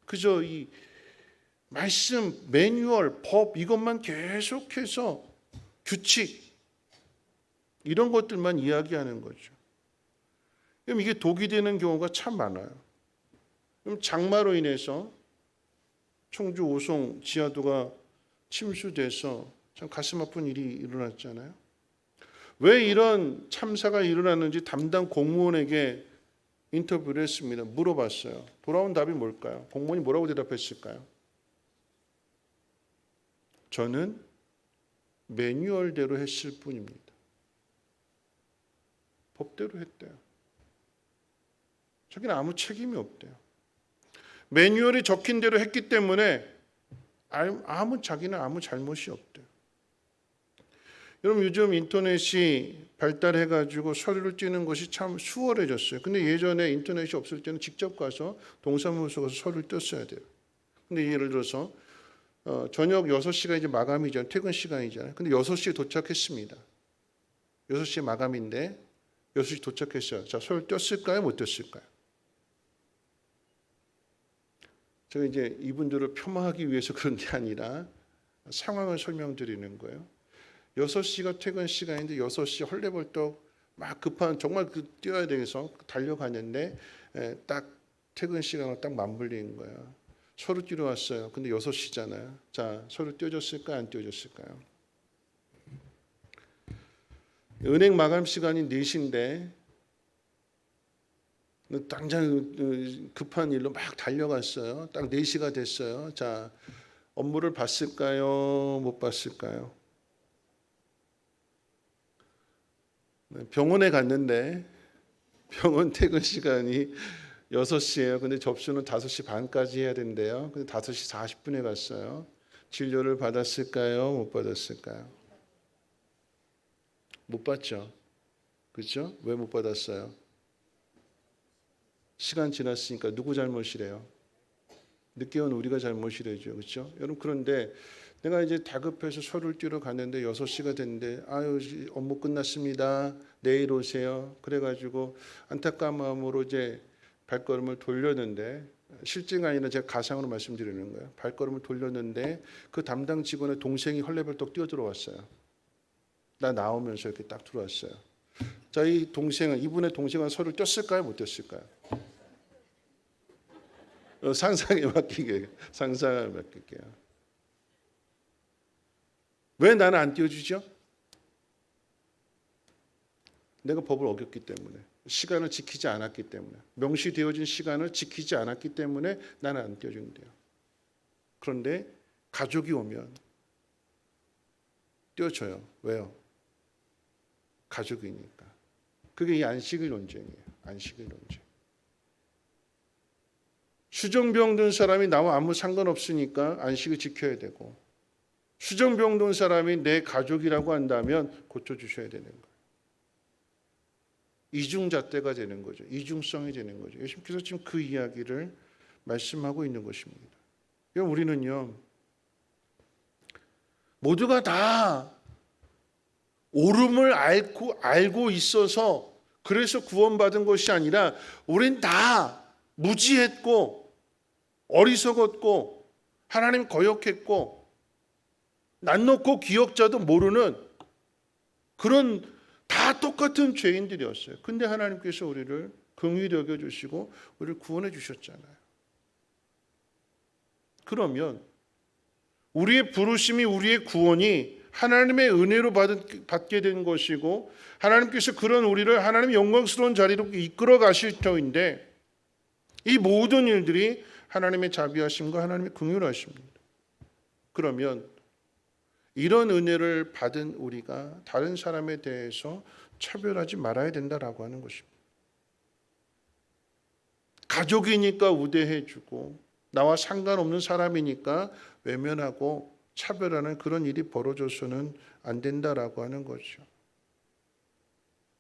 A: 그저 이 말씀, 매뉴얼, 법 이것만 계속해서 규칙 이런 것들만 이야기하는 거죠. 그럼 이게 독이 되는 경우가 참 많아요. 그럼 장마로 인해서 청주 오송 지하도가 침수돼서 참 가슴 아픈 일이 일어났잖아요. 왜 이런 참사가 일어났는지 담당 공무원에게 인터뷰를 했습니다. 물어봤어요. 돌아온 답이 뭘까요? 공무원이 뭐라고 대답했을까요? 저는 매뉴얼대로 했을 뿐입니다. 법대로 했대요. 자기는 아무 책임이 없대요. 매뉴얼이 적힌 대로 했기 때문에 자기는 아무 잘못이 없대요. 여러분 요즘 인터넷이 발달해가지고 서류를 띄는 것이 참 수월해졌어요. 근데 예전에 인터넷이 없을 때는 직접 가서 동사무소 가서 서류를 떴어야 돼요. 근데 예를 들어서 저녁 6시가 이제 마감이잖아요. 퇴근 시간이잖아요. 근데 6시에 도착했습니다. 6시에 마감인데 6시 도착했어요. 자, 서류 떴을까요? 못 떴을까요? 제가 이제 이분들을 폄하하기 위해서 그런 게 아니라 상황을 설명드리는 거예요. 6시가 퇴근 시간인데 6시 헐레벌떡 막 급한 정말 뛰어야 돼서 달려가는데 딱 퇴근 시간으로 딱 맞물리는 거예요. 서류 띄러 왔어요. 근데 6시잖아요. 자, 서류 띄워졌을까요? 안 띄워졌을까요? 은행 마감 시간이 4시인데 당장 급한 일로 막 달려갔어요. 딱 4시가 됐어요. 자, 업무를 봤을까요? 못 봤을까요? 병원에 갔는데 병원 퇴근 시간이 6시예요. 근데 접수는 5시 반까지 해야 된대요. 근데 5시 40분에 갔어요. 진료를 받았을까요? 못 받았을까요? 못 받죠. 그렇죠? 왜 못 받았어요? 시간 지났으니까 누구 잘못이래요? 늦게 온 우리가 잘못이래죠. 그렇죠? 여러분 그런데 내가 이제 다급해서 서류를 띄러 갔는데 6시가 됐는데 업무 끝났습니다. 내일 오세요. 그래가지고 안타까운 마음으로 이제 발걸음을 돌렸는데 실제가 아니라 제가 가상으로 말씀드리는 거예요. 발걸음을 돌렸는데 그 담당 직원의 동생이 헐레벌떡 뛰어들어왔어요. 나 나오면서 이렇게 딱 들어왔어요. 자, 이분의 동생은 서류를 떴을까요? 못 떴을까요? 상상에 맡길게요. 왜 나는 안 띄워주죠? 내가 법을 어겼기 때문에. 시간을 지키지 않았기 때문에, 명시되어진 시간을 지키지 않았기 때문에 나는 안 떼어준대요. 그런데 가족이 오면 떼어줘요. 왜요? 가족이니까. 그게 이 안식일 논쟁이에요. 안식일 논쟁. 수정병 든 사람이 나와 아무 상관없으니까 안식을 지켜야 되고, 수정병 든 사람이 내 가족이라고 한다면 고쳐주셔야 되는 거예요. 이중잣대가 되는 거죠. 이중성이 되는 거죠. 예수님께서 지금 그 이야기를 말씀하고 있는 것입니다. 우리는요, 모두가 다 옳음을 알고 있어서 그래서 구원받은 것이 아니라 우린 다 무지했고 어리석었고 하나님 거역했고 낯 놓고 기억자도 모르는 그런 다 똑같은 죄인들이었어요. 근데 하나님께서 우리를 긍휼히 여겨주시고 우리를 구원해 주셨잖아요. 그러면 우리의 부르심이, 우리의 구원이 하나님의 은혜로 받게 된 것이고 하나님께서 그런 우리를 하나님의 영광스러운 자리로 이끌어 가실 터인데 이 모든 일들이 하나님의 자비하심과 하나님의 긍휼하심입니다. 그러면 이런 은혜를 받은 우리가 다른 사람에 대해서 차별하지 말아야 된다라고 하는 것입니다. 가족이니까 우대해주고 나와 상관없는 사람이니까 외면하고 차별하는 그런 일이 벌어져서는 안 된다라고 하는 거죠.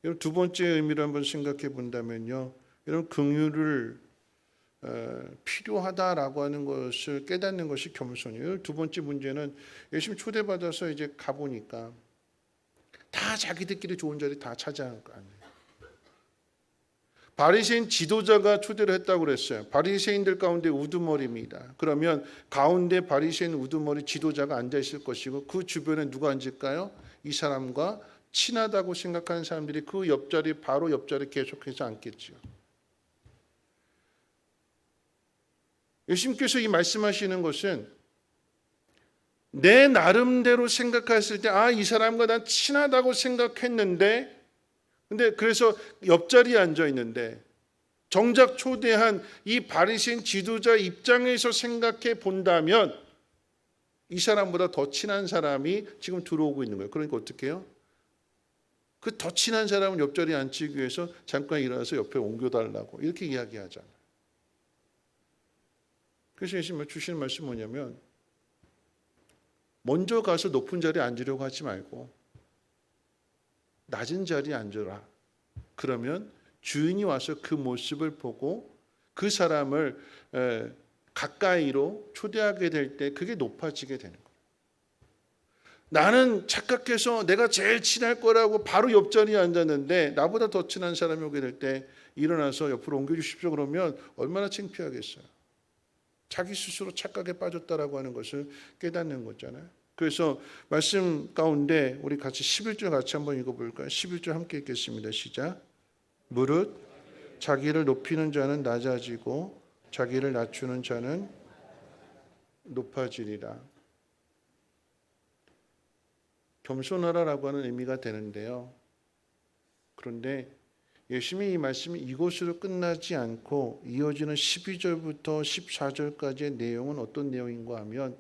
A: 여러분, 두 번째 의미를 한번 생각해 본다면요, 이런 긍휼을 필요하다라고 하는 것을 깨닫는 것이 겸손이에요. 두 번째 문제는 예수님 초대받아서 이제 가보니까 다 자기들끼리 좋은 자리 다 차지한 거 아니에요. 바리새인 지도자가 초대를 했다고 그랬어요. 바리새인들 가운데 우두머리입니다. 그러면 가운데 바리새인 우두머리 지도자가 앉아 있을 것이고 그 주변에 누가 앉을까요? 이 사람과 친하다고 생각하는 사람들이 그 옆자리, 바로 옆자리 계속해서 앉겠죠. 예수님께서 이 말씀하시는 것은 내 나름대로 생각했을 때 이 사람과 난 친하다고 생각했는데 근데 그래서 옆자리에 앉아 있는데 정작 초대한 이 바리새인 지도자 입장에서 생각해 본다면 이 사람보다 더 친한 사람이 지금 들어오고 있는 거예요. 그러니까 어떻게 해요? 그 더 친한 사람은 옆자리에 앉히기 위해서 잠깐 일어나서 옆에 옮겨달라고 이렇게 이야기하잖아요. 그래서 예수님 주시는 말씀은 뭐냐면 먼저 가서 높은 자리에 앉으려고 하지 말고 낮은 자리에 앉으라. 그러면 주인이 와서 그 모습을 보고 그 사람을 가까이로 초대하게 될 때 그게 높아지게 되는 거예요. 나는 착각해서 내가 제일 친할 거라고 바로 옆자리에 앉았는데 나보다 더 친한 사람이 오게 될 때 일어나서 옆으로 옮겨주십시오 그러면 얼마나 창피하겠어요. 자기 스스로 착각에 빠졌다라고 하는 것을 깨닫는 거잖아요. 그래서 말씀 가운데 우리 같이 11절 같이 한번 읽어볼까요? 11절 함께 읽겠습니다. 시작. 무릇 자기를 높이는 자는 낮아지고 자기를 낮추는 자는 높아지리라. 겸손하라라고 하는 의미가 되는데요. 그런데 예수님이 이 말씀이 이곳으로 끝나지 않고 이어지는 12절부터 14절까지의 내용은 어떤 내용인가 하면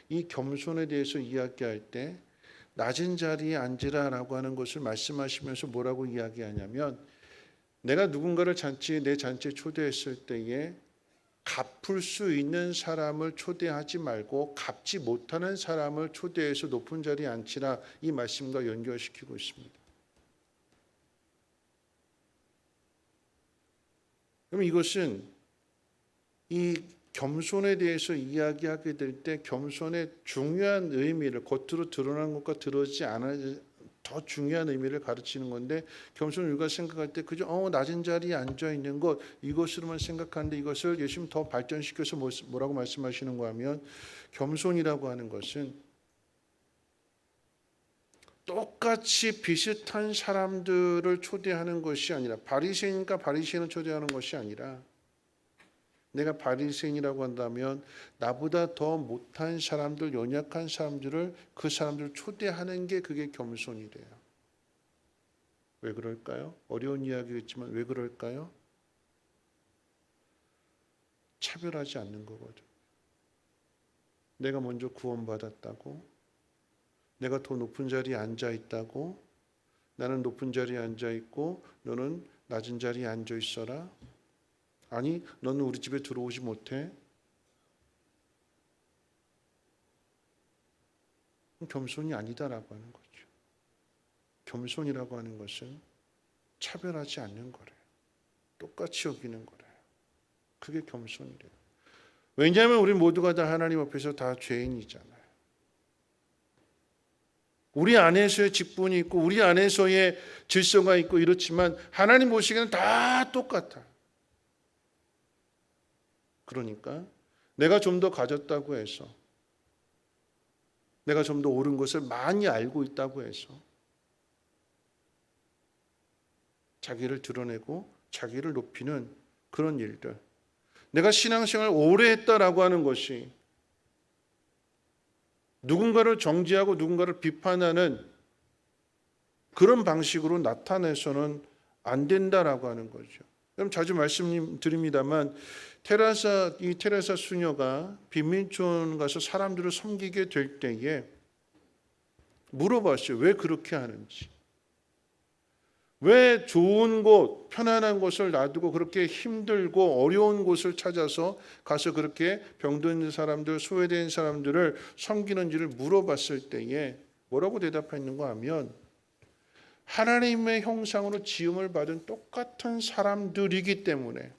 A: 이 겸손에 대해서 이야기할 때 낮은 자리에 앉으라라고 하는 것을 말씀하시면서 뭐라고 이야기하냐면 내가 누군가를 내 잔치에 초대했을 때에 갚을 수 있는 사람을 초대하지 말고 갚지 못하는 사람을 초대해서 높은 자리에 앉히라 이 말씀과 연결시키고 있습니다. 그럼 이것은 이 겸손에 대해서 이야기하게 될 때 겸손의 중요한 의미를 겉으로 드러난 것과 드러지지 않은 더 중요한 의미를 가르치는 건데 겸손을 우리가 생각할 때 그저 낮은 자리에 앉아 있는 것 이것으로만 생각하는데 이것을 예수님 더 발전시켜서 뭐라고 말씀하시는가 하면 겸손이라고 하는 것은 똑같이 비슷한 사람들을 초대하는 것이 아니라 바리새인과 바리새인을 초대하는 것이 아니라 내가 바리새인이라고 한다면 나보다 더 못한 사람들, 연약한 사람들을 그 사람들을 초대하는 게 그게 겸손이래요. 왜 그럴까요? 어려운 이야기겠지만 왜 그럴까요? 차별하지 않는 거거든. 내가 먼저 구원받았다고, 내가 더 높은 자리에 앉아 있다고, 나는 높은 자리에 앉아 있고 너는 낮은 자리에 앉아 있어라. 아니, 너는 우리 집에 들어오지 못해. 겸손이 아니다라고 하는 거죠. 겸손이라고 하는 것은 차별하지 않는 거래요. 똑같이 여기는 거래요. 그게 겸손이래요. 왜냐하면 우리 모두가 다 하나님 앞에서 다 죄인이잖아요. 우리 안에서의 직분이 있고 우리 안에서의 질서가 있고 이렇지만 하나님 보시기에는 다 똑같아. 그러니까 내가 좀 더 가졌다고 해서, 내가 좀 더 옳은 것을 많이 알고 있다고 해서 자기를 드러내고 자기를 높이는 그런 일들, 내가 신앙생활을 오래 했다라고 하는 것이 누군가를 정죄하고 누군가를 비판하는 그런 방식으로 나타내서는 안 된다라고 하는 거죠. 그럼 자주 말씀드립니다만 이 테레사 수녀가 빈민촌 가서 사람들을 섬기게 될 때에 물어봤어요. 왜 그렇게 하는지. 왜 좋은 곳, 편안한 곳을 놔두고 그렇게 힘들고 어려운 곳을 찾아서 가서 그렇게 병든 사람들, 소외된 사람들을 섬기는지를 물어봤을 때에 뭐라고 대답했는가 하면 하나님의 형상으로 지음을 받은 똑같은 사람들이기 때문에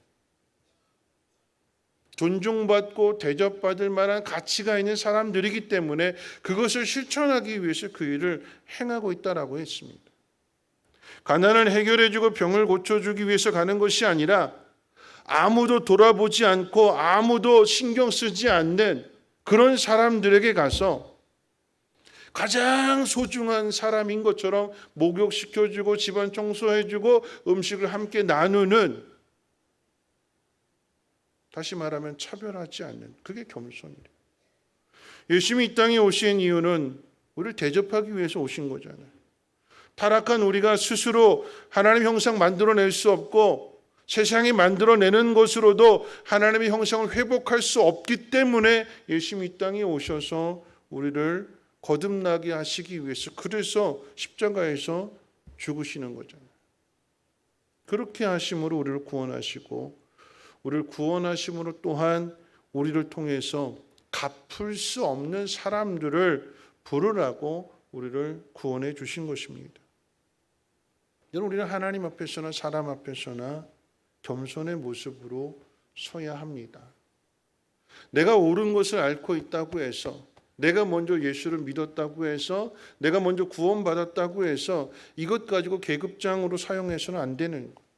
A: 존중받고 대접받을 만한 가치가 있는 사람들이기 때문에 그것을 실천하기 위해서 그 일을 행하고 있다라고 했습니다. 가난을 해결해주고 병을 고쳐주기 위해서 가는 것이 아니라 아무도 돌아보지 않고 아무도 신경 쓰지 않는 그런 사람들에게 가서 가장 소중한 사람인 것처럼 목욕시켜주고 집안 청소해주고 음식을 함께 나누는, 다시 말하면 차별하지 않는, 그게 겸손이래요. 예수님이 이 땅에 오신 이유는 우리를 대접하기 위해서 오신 거잖아요. 타락한 우리가 스스로 하나님의 형상 만들어낼 수 없고 세상이 만들어내는 것으로도 하나님의 형상을 회복할 수 없기 때문에 예수님이 이 땅에 오셔서 우리를 거듭나게 하시기 위해서, 그래서 십자가에서 죽으시는 거잖아요. 그렇게 하심으로 우리를 구원하시고, 우리를 구원하심으로 또한 우리를 통해서 갚을 수 없는 사람들을 부르라고 우리를 구원해 주신 것입니다. 여러분, 우리는 하나님 앞에서나 사람 앞에서나 겸손의 모습으로 서야 합니다. 내가 옳은 것을 앓고 있다고 해서, 내가 먼저 예수를 믿었다고 해서, 내가 먼저 구원받았다고 해서 이것 가지고 계급장으로 사용해서는 안 되는 거예요.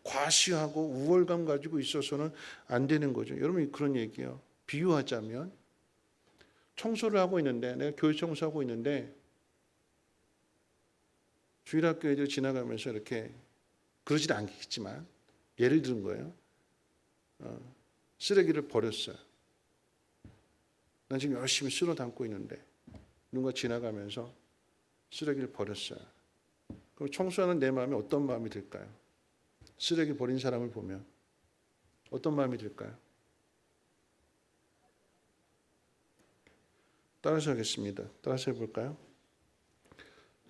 A: 과시하고 우월감 가지고 있어서는 안 되는 거죠. 여러분, 그런 얘기예요. 비유하자면 청소를 하고 있는데, 내가 교회 청소하고 있는데 주일학교 애들 지나가면서 이렇게, 그러지는 않겠지만 예를 들은 거예요. 쓰레기를 버렸어요. 난 지금 열심히 쓸어 담고 있는데 누군가 지나가면서 쓰레기를 버렸어요. 그럼 청소하는 내 마음에 어떤 마음이 들까요? 쓰레기 버린 사람을 보면 어떤 마음이 들까요? 따라서 하겠습니다. 따라서 해볼까요?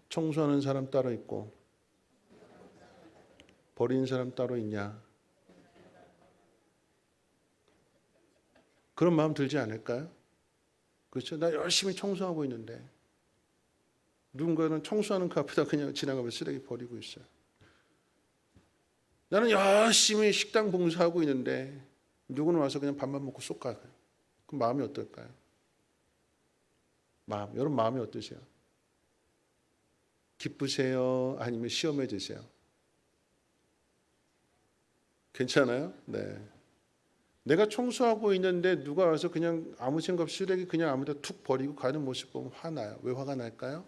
A: 청소하는 사람 따로 있고 버린 사람 따로 있냐? 그런 마음 들지 않을까요? 그렇죠? 나 열심히 청소하고 있는데 누군가는 청소하는 그 앞에다 그냥 지나가면서 쓰레기 버리고 있어요. 나는 열심히 식당 봉사하고 있는데 누구는 와서 그냥 밥만 먹고 쏙 가요. 그럼 마음이 어떨까요? 여러분 마음이 어떠세요? 기쁘세요? 아니면 시험에 드세요? 괜찮아요? 네. 내가 청소하고 있는데 누가 와서 그냥 아무 생각 없이 쓰레기 그냥 아무데나 툭 버리고 가는 모습 보면 화나요. 왜 화가 날까요?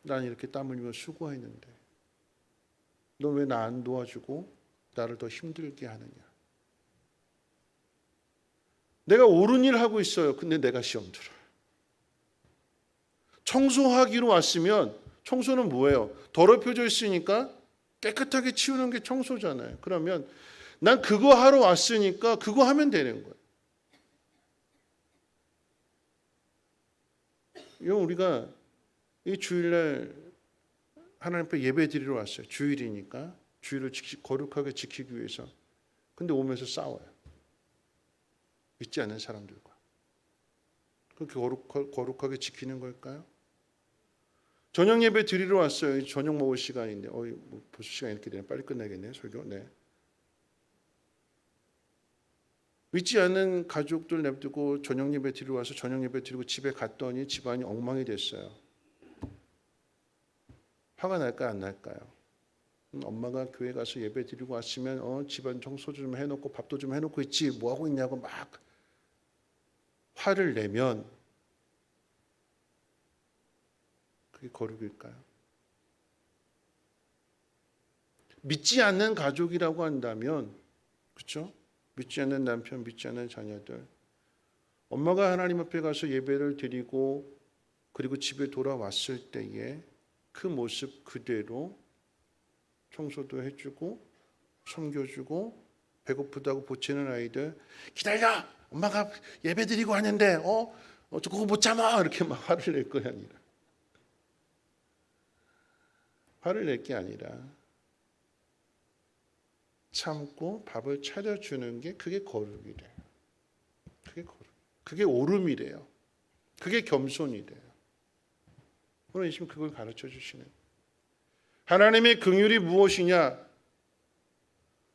A: 난 이렇게 땀 흘리며 수고했는데 너 왜 나 안 도와주고 나를 더 힘들게 하느냐? 내가 옳은 일 하고 있어요. 근데 내가 시험 들어요. 청소하기로 왔으면 청소는 뭐예요? 더럽혀져 있으니까 깨끗하게 치우는 게 청소잖아요. 그러면 난 그거 하러 왔으니까 그거 하면 되는 거예요. 이건 우리가 이 주일날 하나님 앞에 예배 드리러 왔어요. 주일이니까 주일을 거룩하게 지키기 위해서. 근데 오면서 싸워요. 믿지 않는 사람들과. 그렇게 거룩하게 지키는 걸까요? 저녁 예배 드리러 왔어요. 저녁 먹을 시간인데, 벌써 시간 이렇게 되네. 빨리 끝나겠네요, 설교. 네. 믿지 않는 가족들 냅두고 저녁 예배 드리러 와서 저녁 예배 드리고 집에 갔더니 집안이 엉망이 됐어요. 화가 날까요, 안 날까요? 엄마가 교회 가서 예배 드리고 왔으면 집안 청소 좀 해놓고 밥도 좀 해놓고 있지 뭐 하고 있냐고 막 화를 내면 그게 거룩일까요? 믿지 않는 가족이라고 한다면, 그렇죠? 믿지 않는 남편, 믿지 않는 자녀들, 엄마가 하나님 앞에 가서 예배를 드리고 그리고 집에 돌아왔을 때에 그 모습 그대로 청소도 해주고 섬겨주고 배고프다고 보채는 아이들, 기다려! 엄마가 예배 드리고 하는데 그거 못 참아! 이렇게 막 화를 낼 거 아니라, 화를 낼 게 아니라 참고 밥을 차려주는 게 그게 거룩이래요. 그게 거룩. 그게 오름이래요. 그게 겸손이래요. 오늘 예수님 그걸 가르쳐 주시는. 하나님의 긍휼이 무엇이냐?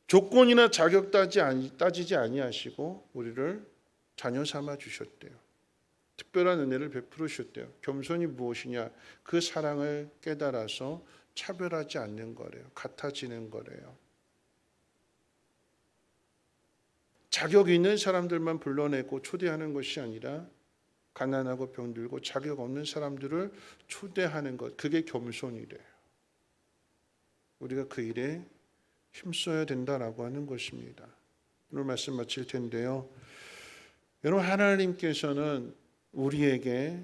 A: 조건이나 자격 따지지 아니하시고 우리를 자녀 삼아 주셨대요. 특별한 은혜를 베풀어 주셨대요. 겸손이 무엇이냐? 그 사랑을 깨달아서 차별하지 않는 거래요. 같아지는 거래요. 자격 있는 사람들만 불러내고 초대하는 것이 아니라 가난하고 병들고 자격 없는 사람들을 초대하는 것, 그게 겸손이래요. 우리가 그 일에 힘써야 된다라고 하는 것입니다. 오늘 말씀 마칠 텐데요. 여러분, 하나님께서는 우리에게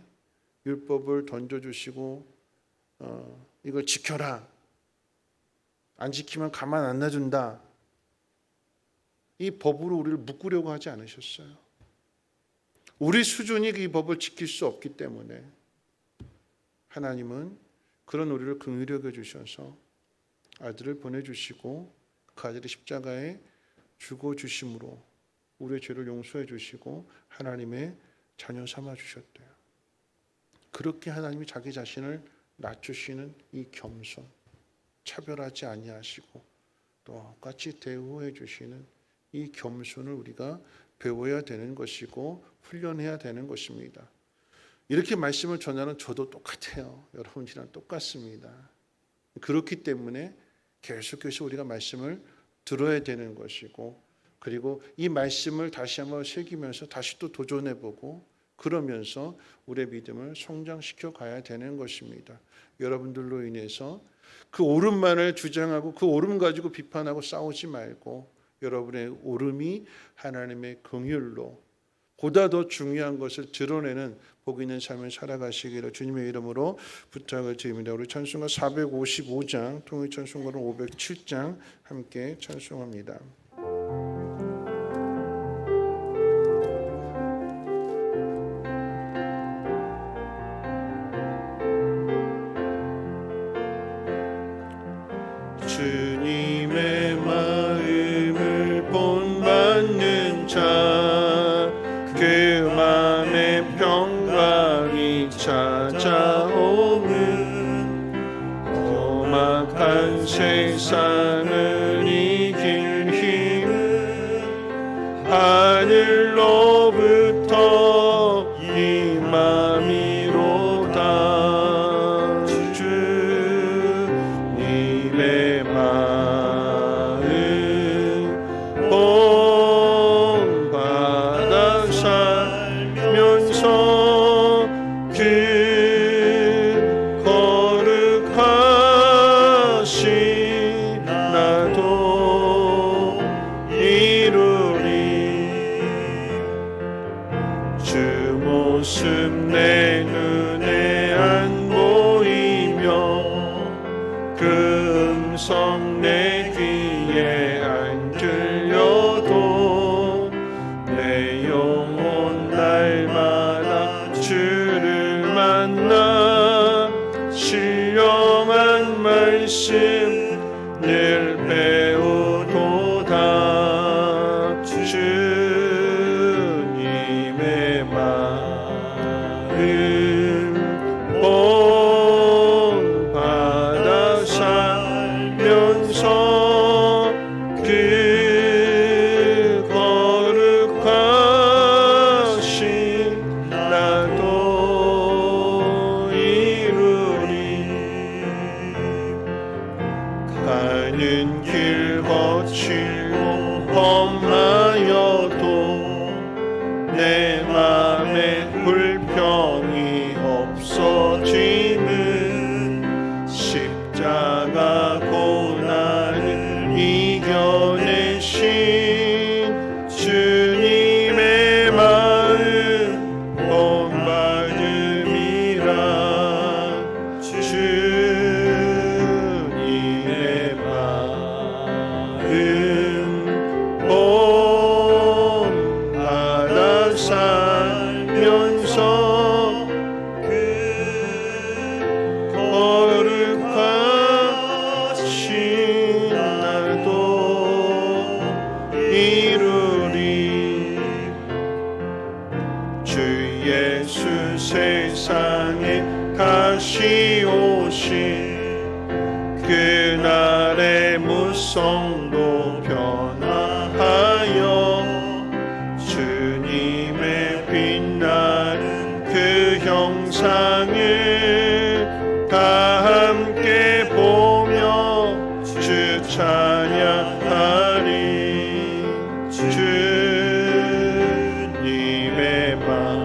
A: 율법을 던져주시고 이걸 지켜라, 안 지키면 가만 안 놔둔다, 이 법으로 우리를 묶으려고 하지 않으셨어요. 우리 수준이 이 법을 지킬 수 없기 때문에 하나님은 그런 우리를 긍휼히 여겨 주셔서 아들을 보내주시고 그 아들이 십자가에 죽어주심으로 우리의 죄를 용서해 주시고 하나님의 자녀 삼아 주셨대요. 그렇게 하나님이 자기 자신을 낮추시는 이 겸손, 차별하지 아니하시고 똑같이 대우해 주시는 이 겸손을 우리가 배워야 되는 것이고 훈련해야 되는 것입니다. 이렇게 말씀을 전하는 저도 똑같아요. 여러분이랑 똑같습니다. 그렇기 때문에 계속해서 우리가 말씀을 들어야 되는 것이고, 그리고 이 말씀을 다시 한번 새기면서 다시 또 도전해보고 그러면서 우리의 믿음을 성장시켜 가야 되는 것입니다. 여러분들로 인해서 그 옳음만을 주장하고 그 옳음 가지고 비판하고 싸우지 말고 여러분의 옳음이 하나님의 긍휼로 보다 더 중요한 것을 드러내는 복 있는 삶을 살아가시기를 주님의 이름으로 부탁을 드립니다. 우리 찬송가 455장, 통일 찬송가로 507장 함께 찬송합니다. 주님의 마음을 본받는 자, 그 맘에 평강이 찾아오는 험악한 세상을 이길 힘은 하늘로부터 임함이로다. 주님의 마음 본받아 살면서 그 거룩하신 나도 이루리. 주 모습 내 눈에 안 보이며 내 영혼 날마다 주를 만나 신령한 말씀 늘 배우도다. 주님의 마음 본받아 살면서 그 거룩하신 나도 이루리. 가는 길 거칠고 험하여도 내 맘에 불평이 없어짐은 십자가 고난을 이겨내신 주님의 마음 본받음이라. 주님의 마음 본받아 살면서 그 거룩하신 날도 이루리. 주 예수 세상에 다시 오신 그날의 무성도 변화하여 주님의 빛나는 그 형상을 다 함께 보며 주 찬양하리. 주님의 마음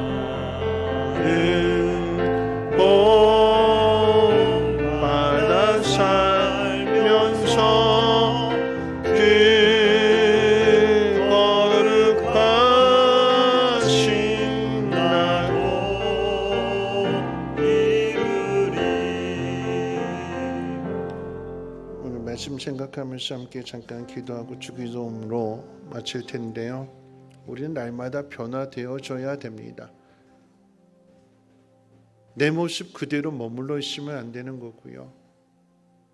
A: 본받아 살면서 그 거룩하신 나로 이루리. 오늘 말씀 생각하면서 함께 잠깐 기도하고 주기도문으로 마칠 텐데요. 우리는 날마다 변화되어져야 됩니다. 내 모습 그대로 머물러 있으면 안 되는 거고요.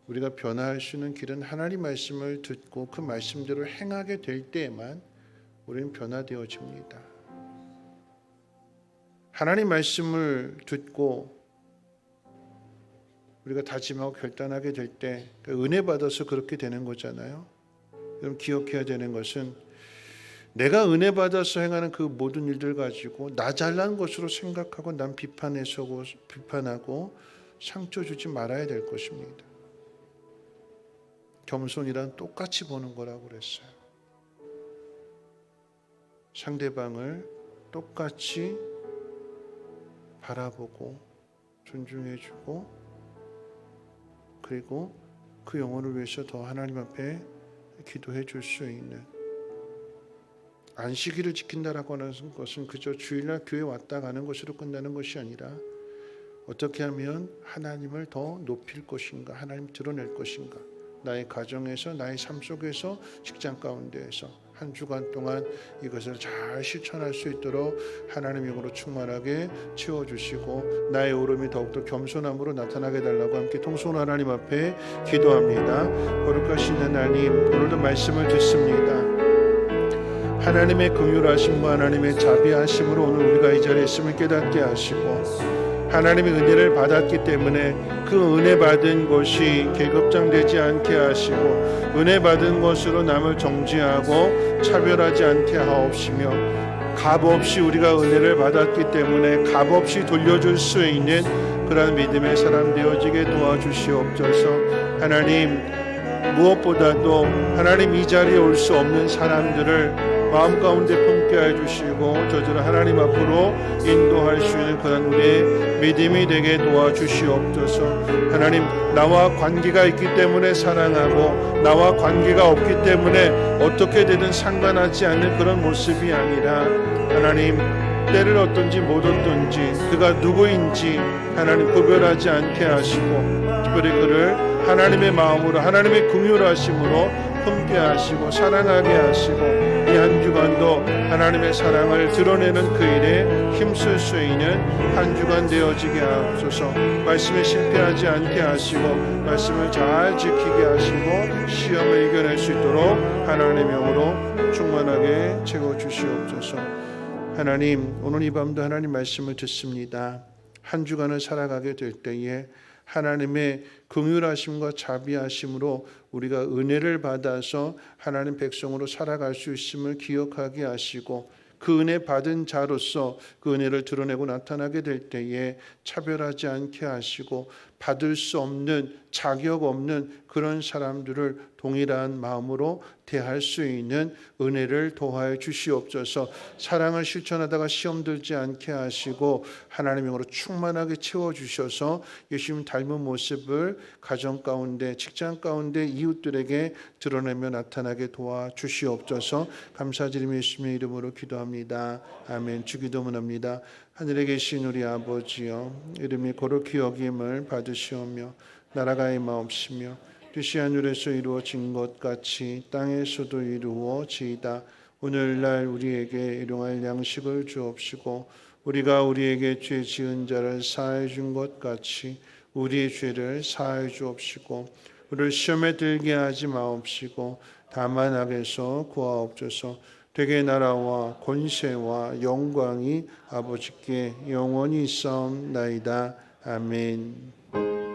A: 우리가 변화할 수 있는 길은 하나님 말씀을 듣고 그 말씀대로 행하게 될 때에만 우리는 변화되어집니다. 하나님 말씀을 듣고 우리가 다짐하고 결단하게 될 때 은혜 받아서 그렇게 되는 거잖아요. 그럼 기억해야 되는 것은 내가 은혜 받아서 행하는 그 모든 일들 가지고 나 잘난 것으로 생각하고 남 비판하고 상처 주지 말아야 될 것입니다. 겸손이란 똑같이 보는 거라고 그랬어요. 상대방을 똑같이 바라보고 존중해주고 그리고 그 영혼을 위해서 더 하나님 앞에 기도해 줄 수 있는, 안식일을 지킨다라고 하는 것은 그저 주일날 교회 왔다 가는 것으로 끝나는 것이 아니라 어떻게 하면 하나님을 더 높일 것인가, 하나님 드러낼 것인가, 나의 가정에서 나의 삶 속에서 직장 가운데에서 한 주간 동안 이것을 잘 실천할 수 있도록 하나님의 영으로 충만하게 채워주시고 나의 오름이 더욱더 겸손함으로 나타나게 달라고 함께 통솔 하나님 앞에 기도합니다. 거룩하신 하나님, 오늘도 말씀을 듣습니다. 하나님의 긍휼하심과 하나님의 자비하심으로 오늘 우리가 이 자리에 있음을 깨닫게 하시고 하나님의 은혜를 받았기 때문에 그 은혜 받은 것이 계급장되지 않게 하시고 은혜 받은 것으로 남을 정죄하고 차별하지 않게 하옵시며 값없이 우리가 은혜를 받았기 때문에 값없이 돌려줄 수 있는 그런 믿음의 사람 되어지게 도와주시옵소서. 하나님, 무엇보다도 하나님 이 자리에 올 수 없는 사람들을 마음 가운데 품게 해주시고 저들을 하나님 앞으로 인도할 수 있는 그런 우리의 믿음이 되게 도와주시옵소서. 하나님, 나와 관계가 있기 때문에 사랑하고 나와 관계가 없기 때문에 어떻게 되든 상관하지 않는 그런 모습이 아니라 하나님, 때를 어떤지 못 어떤지 그가 누구인지 하나님 구별하지 않게 하시고 특별히 그를 하나님의 마음으로 하나님의 긍휼하심으로 품게 하시고 사랑하게 하시고 이 한 주간도 하나님의 사랑을 드러내는 그 일에 힘쓸 수 있는 한 주간 되어지게 하옵소서. 말씀에 실패하지 않게 하시고 말씀을 잘 지키게 하시고 시험을 이겨낼 수 있도록 하나님의 명으로 충만하게 채워주시옵소서. 하나님, 오늘 이 밤도 하나님 말씀을 듣습니다. 한 주간을 살아가게 될 때에 하나님의 긍휼하심과 자비하심으로 우리가 은혜를 받아서 하나님 백성으로 살아갈 수 있음을 기억하게 하시고 그 은혜 받은 자로서 그 은혜를 드러내고 나타나게 될 때에 차별하지 않게 하시고 받을 수 없는 자격 없는 그런 사람들을 동일한 마음으로 대할 수 있는 은혜를 도하여 주시옵소서. 사랑을 실천하다가 시험 들지 않게 하시고 하나님의 영으로 충만하게 채워주셔서 예수님 닮은 모습을 가정 가운데 직장 가운데 이웃들에게 드러내며 나타나게 도와주시옵소서. 감사드리며 예수님의 이름으로 기도합니다. 아멘. 주기도문합니다. 하늘에 계신 우리 아버지여, 이름이 거룩히 여김을 받으시오며 나라가 임하옵시며 뜻이 하늘에서 이루어진 것 같이 땅에서도 이루어지이다. 오늘날 우리에게 일용할 양식을 주옵시고 우리가 우리에게 죄 지은 자를 사하여 준 것 같이 우리의 죄를 사하여 주옵시고 우리를 시험에 들게 하지 마옵시고 다만 악에서 구하옵소서. 되게 나라와 권세와 영광이 아버지께 영원히 있사옵나이다. 아멘.
D: 아멘.